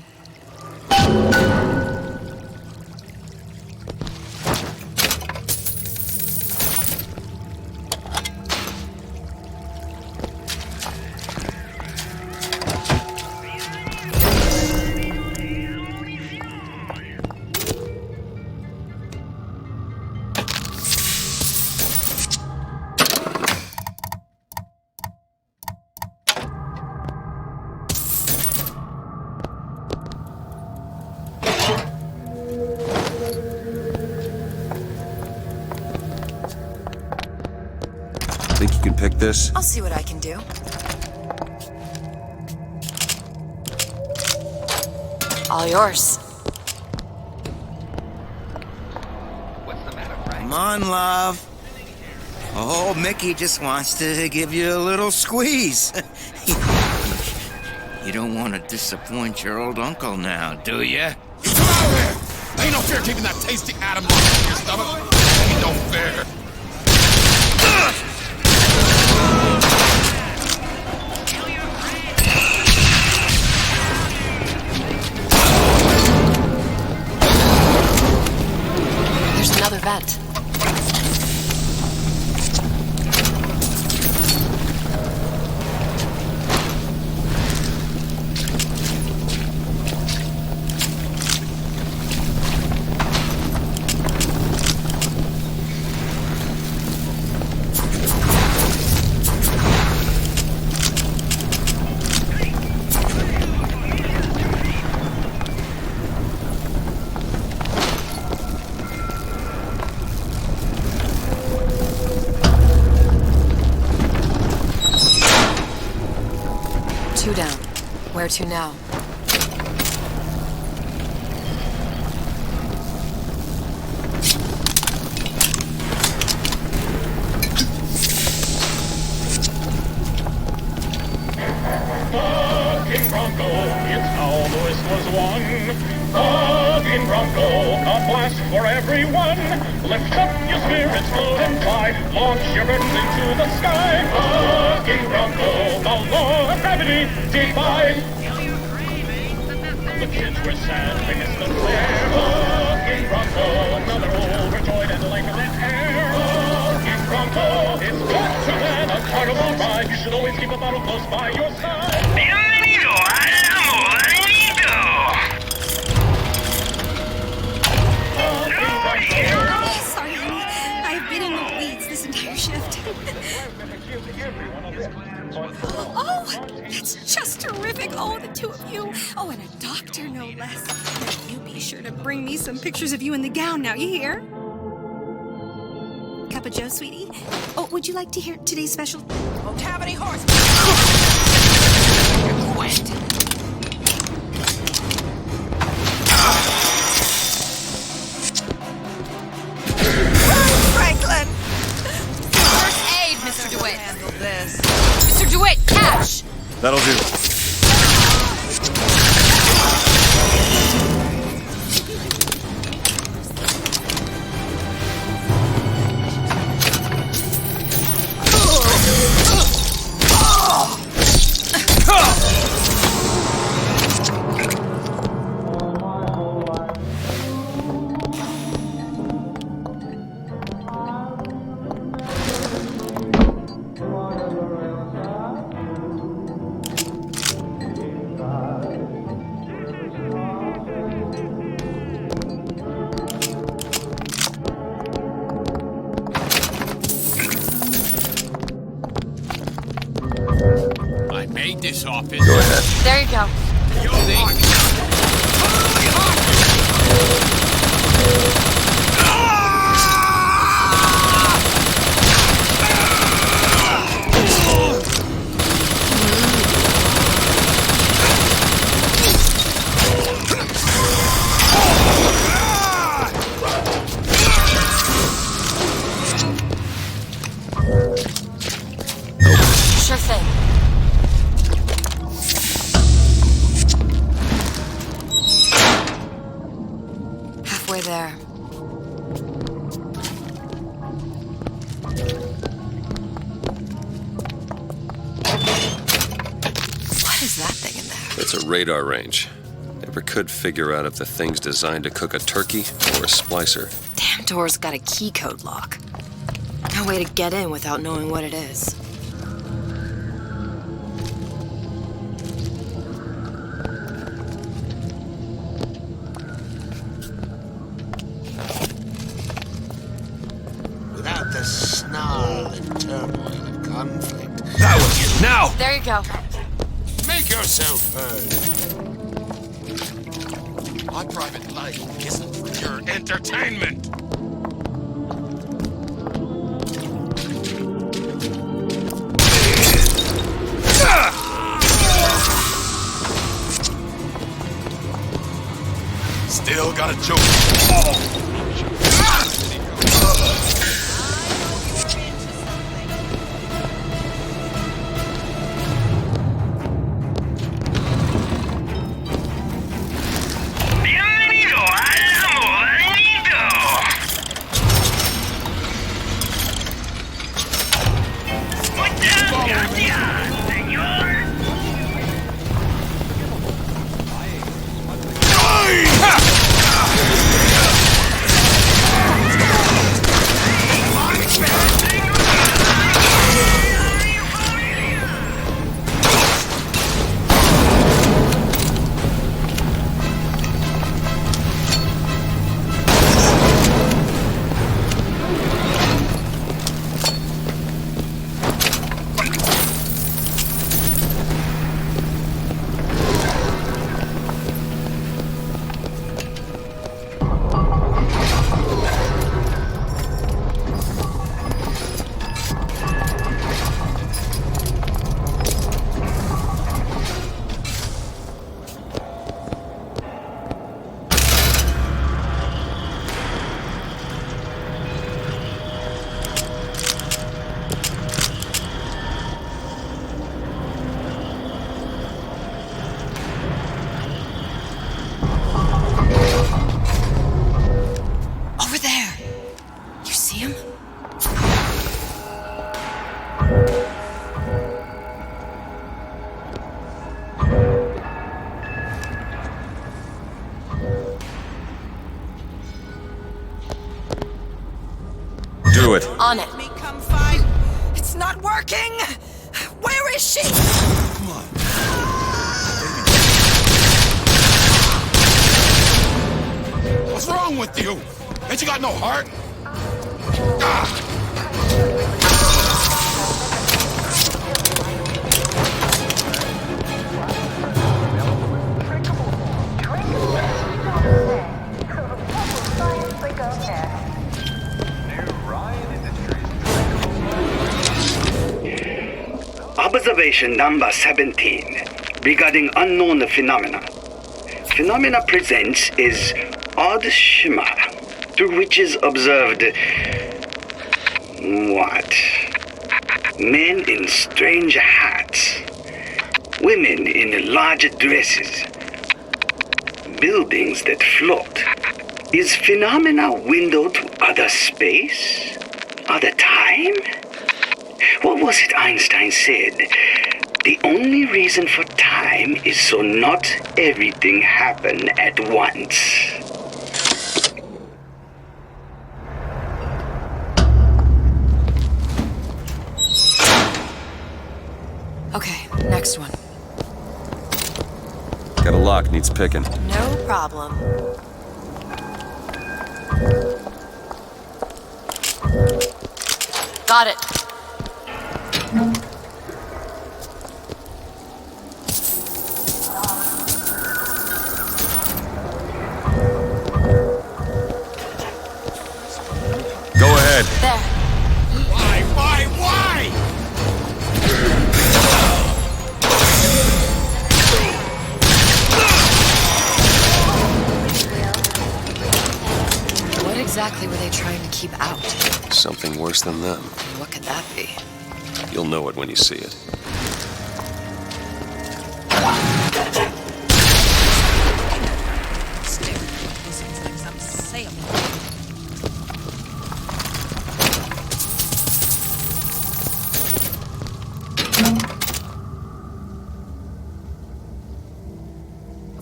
Think you can pick this? I'll see what I can do. All yours. Come on, love. Oh, Mickey just wants to give you a little squeeze. You don't want to disappoint your old uncle now, do you? Get out of here! Ain't no fair keeping that tasty atom in your stomach. Ain't no fair. There's another vent. Where to now? Fucking Bronco, it's how Lewis was won. Fucking Bronco, a blast for everyone. Lift up your spirits, float and fly. Launch your burdens into the sky. Fucking Bronco, the law of gravity defied. The kids were sad, they missed the flare. Fucking Bronco, another overjoyed and like an air. Fucking Bronco, it's got to have a carnival ride. You should always keep a bottle close by your side. Bienvenido al bonito. Sorry, honey. I've been in the weeds this entire shift. Oh, that's just terrific. Oh, the two of you. Oh, and a doctor, no less. You be sure to bring me some pictures of you in the gown now, you hear? Cup of joe, sweetie? Oh, would you like to hear today's special? Oh, cavity horse! Quit! Franklin! First aid, Mr. DeWitt. Handle this. Mr. DeWitt, catch! That'll do. This office. Go ahead. There you go. Sure thing. Halfway there. What is that thing in there? It's a radar range. Never could figure out if the thing's designed to cook a turkey or a splicer. Damn door's got a key code lock. No way to get in without knowing what it is. Without the snarl and turmoil of conflict. That was it. Now! There you go. Make yourself heard. My private life isn't for your entertainment. Still got a joke. Do it. On it. Come find. It's not working. Where is she? Come on. What's wrong with you? Ain't you got no heart? Observation number 17 regarding unknown phenomena. Phenomena presents is odd shimmer through which is observed what? Men in strange hats, women in large dresses, buildings that float. Is phenomena window to other space? Other time? What was it Einstein said? The only reason for time is so not everything happen at once. Okay, next one. Got a lock, needs picking. No problem. Got it. There. Why? What exactly were they trying to keep out? Something worse than them. What could that be? You'll know it when you see it.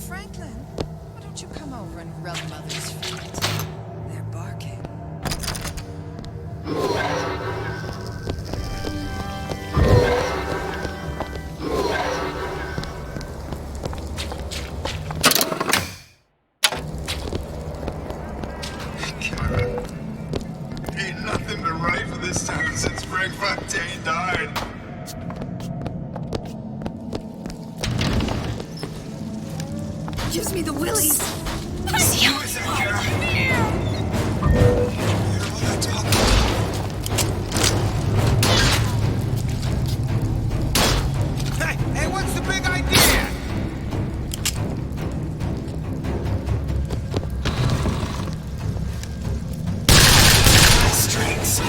Franklin, why don't you come over and rub Mother's feet? They're barking. Ain't nothing been right for this town since Greg Fontaine died. Gives me the willies. Hey, what's the big idea? Strings.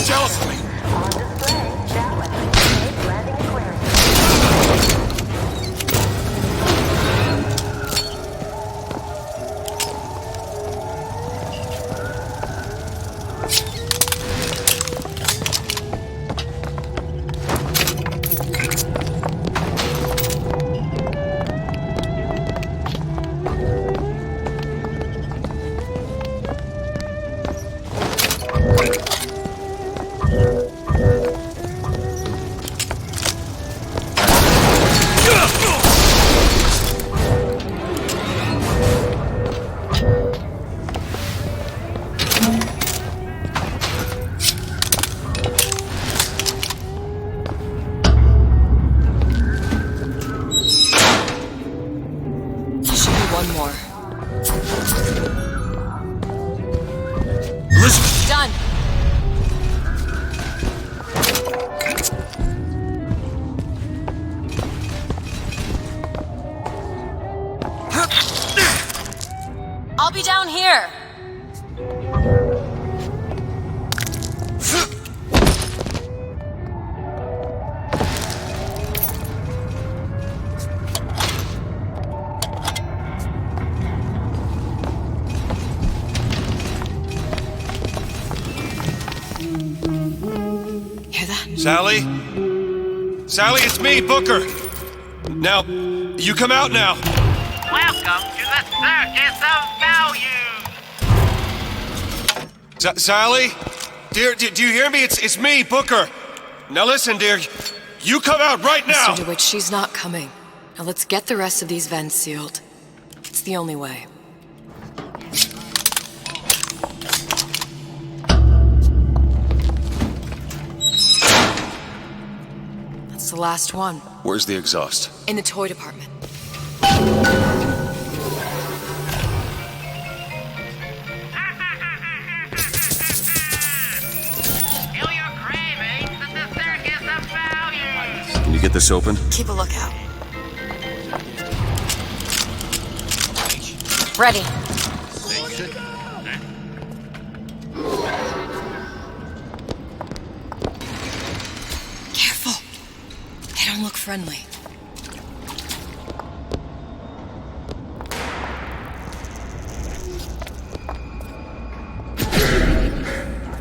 Jealous of me. One more. Elizabeth! Done. I'll be down here. Sally? Sally, it's me, Booker. Now, you come out now. Welcome to the circus of value. Sally? Dear, do you hear me? It's me, Booker. Now listen, dear. You come out right now. Mr. DeWitt, she's not coming. Now let's get the rest of these vents sealed. It's the only way. That's the last one. Where's the exhaust? In the toy department. Can you get this open? Keep a lookout. Ready. Careful. They don't look friendly.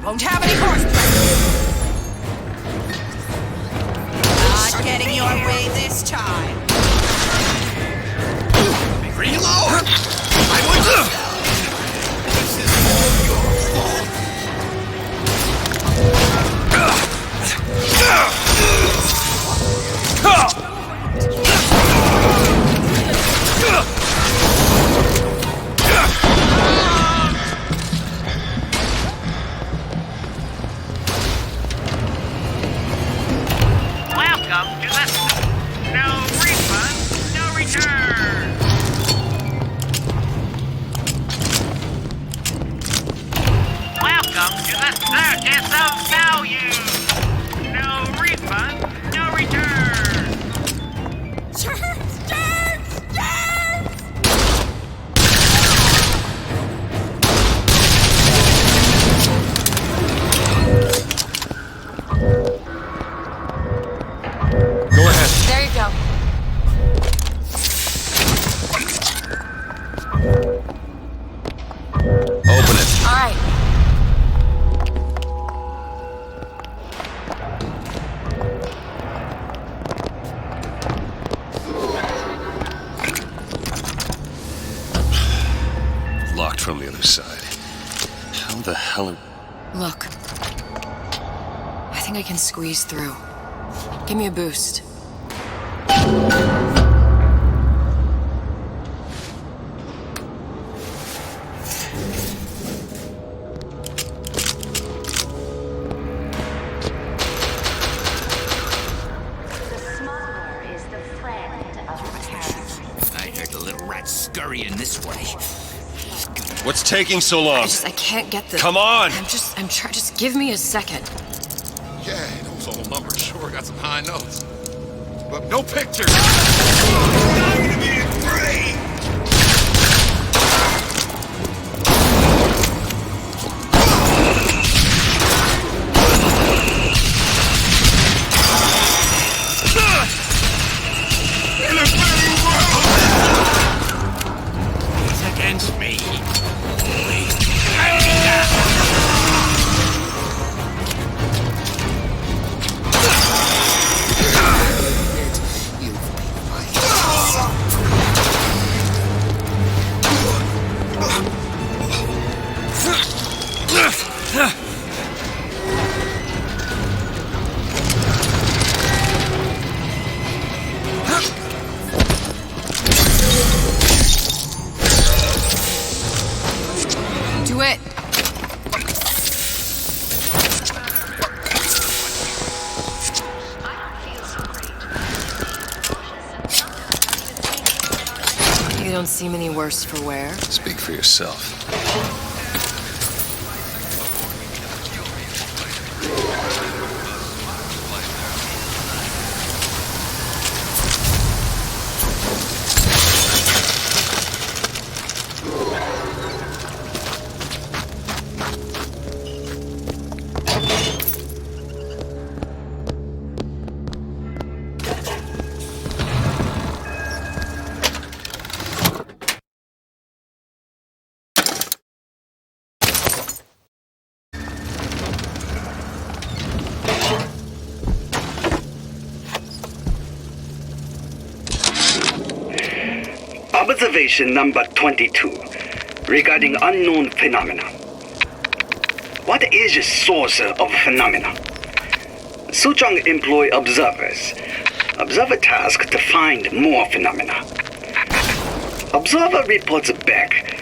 Won't have any horseplay. Not getting your way this time. Reload! I would. This is all your fault. Welcome to the... No refund, no return! Welcome to the circus of value! No refund, no return! Germs! Germs! Germs! Go ahead. There you go. Open it. All right. Locked from the other side. How the hell are... Look. I think I can squeeze through. Give me a boost. I heard the little rat scurrying this way. What's taking so long? I can't get this. Come on! I'm trying. Just give me a second. Yeah, those old numbers sure got some high notes. But no pictures! It's against me. Do it. You don't seem any worse for wear. Speak for yourself. Observation number 22, regarding unknown phenomena. What is the source of phenomena? Suchong employ observers. Observer task to find more phenomena. Observer reports back.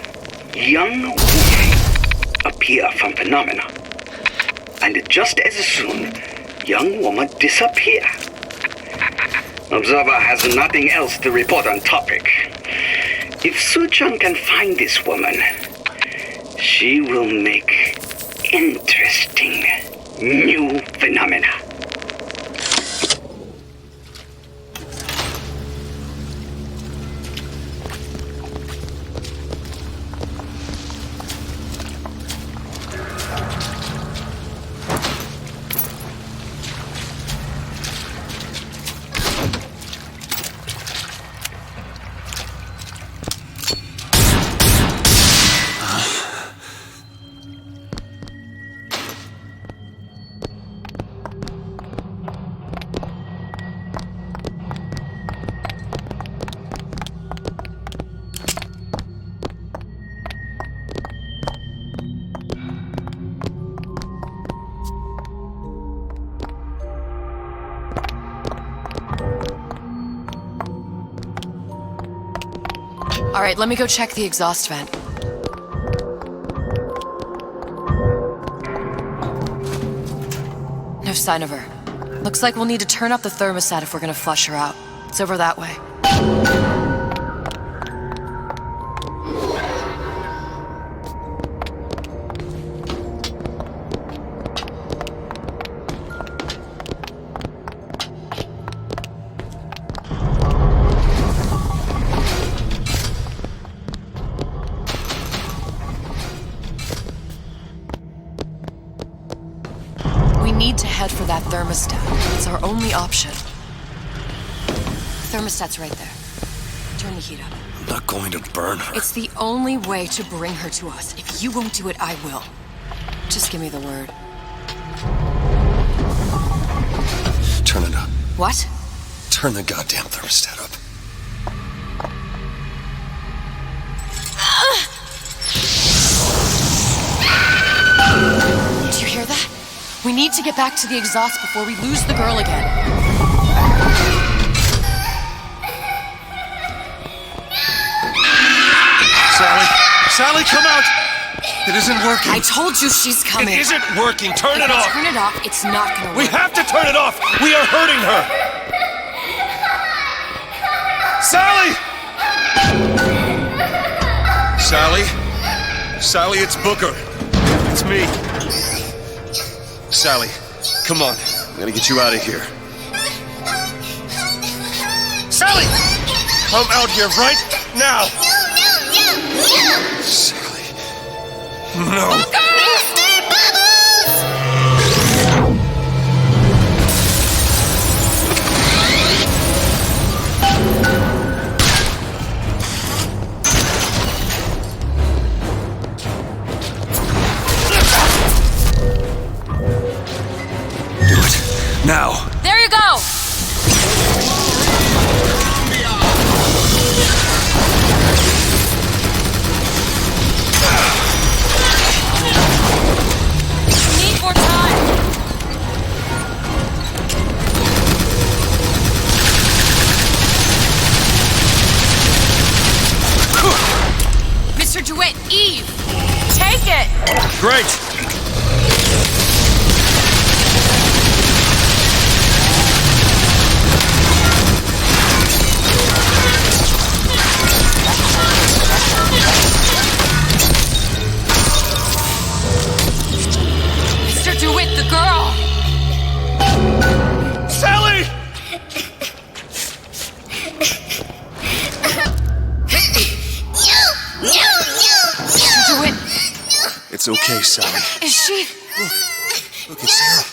Young woman appear from phenomena. And just as soon, young woman disappear. Observer has nothing else to report on topic. If Suchong can find this woman, she will make interesting new phenomena. All right, let me go check the exhaust vent. No sign of her. Looks like we'll need to turn up the thermostat if we're gonna flush her out. It's over that way. We need to head for that thermostat. It's our only option. Thermostat's right there. Turn the heat up. I'm not going to burn her. It's the only way to bring her to us. If you won't do it, I will. Just give me the word. Turn it up. What? Turn the goddamn thermostat up. Do you hear that? We need to get back to the exhaust before we lose the girl again. Sally, come out! It isn't working. I told you she's coming. It isn't working. Turn it If off. I turn it off, it's not gonna work. We have to turn it off. We are hurting her. Sally! Sally, it's Booker. It's me. Sally, come on. I'm gonna get you out of here. Sally! Come out here right now! Sally. No. Mr. Bubbles! Do it. Now. There you go! Need more time. Mr. DeWitt, Eve! Take it! Great! Mr. DeWitt, the girl! Sally! Mr. DeWitt, It's okay, Sally. is she... Look, it's Sarah.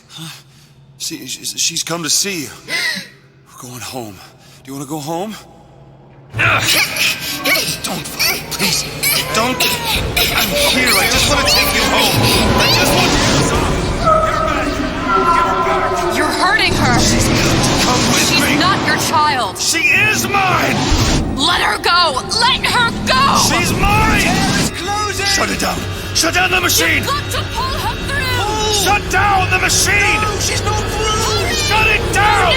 Huh? She's come to see you. We're going home. Do you want to go home? Don't, please. Don't. I'm here. I just want to take you home. I just want you. You're hurting her! Come with She's me. not your child! She is mine! Let her go! Let her go! She's mine! Shut it down! Shut down the machine! You've got to pull her through! Shut down the machine! No, she's not through! Shut it down!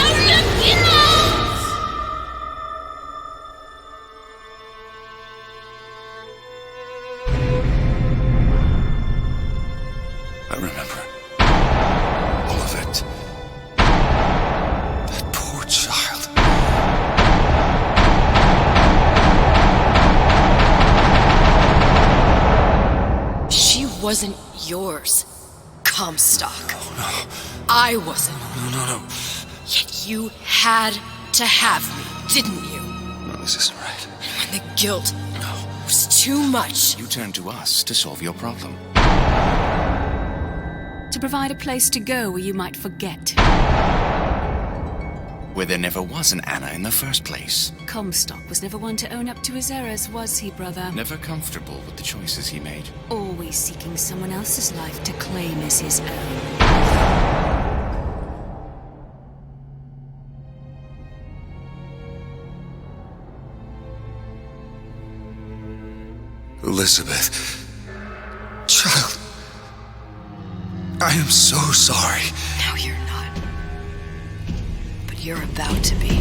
I remember. All of it. That poor child. She wasn't yours, Comstock. No. I wasn't. No. Yet you had to have me, didn't you? No, this isn't right. And when the guilt was too much... You turned to us to solve your problem. To provide a place to go where you might forget. Where there never was an Anna in the first place. Comstock was never one to own up to his errors, was he, brother? Never comfortable with the choices he made. Always seeking someone else's life to claim as his own. Elizabeth. Child. I am so sorry. No, you're not. But you're about to be.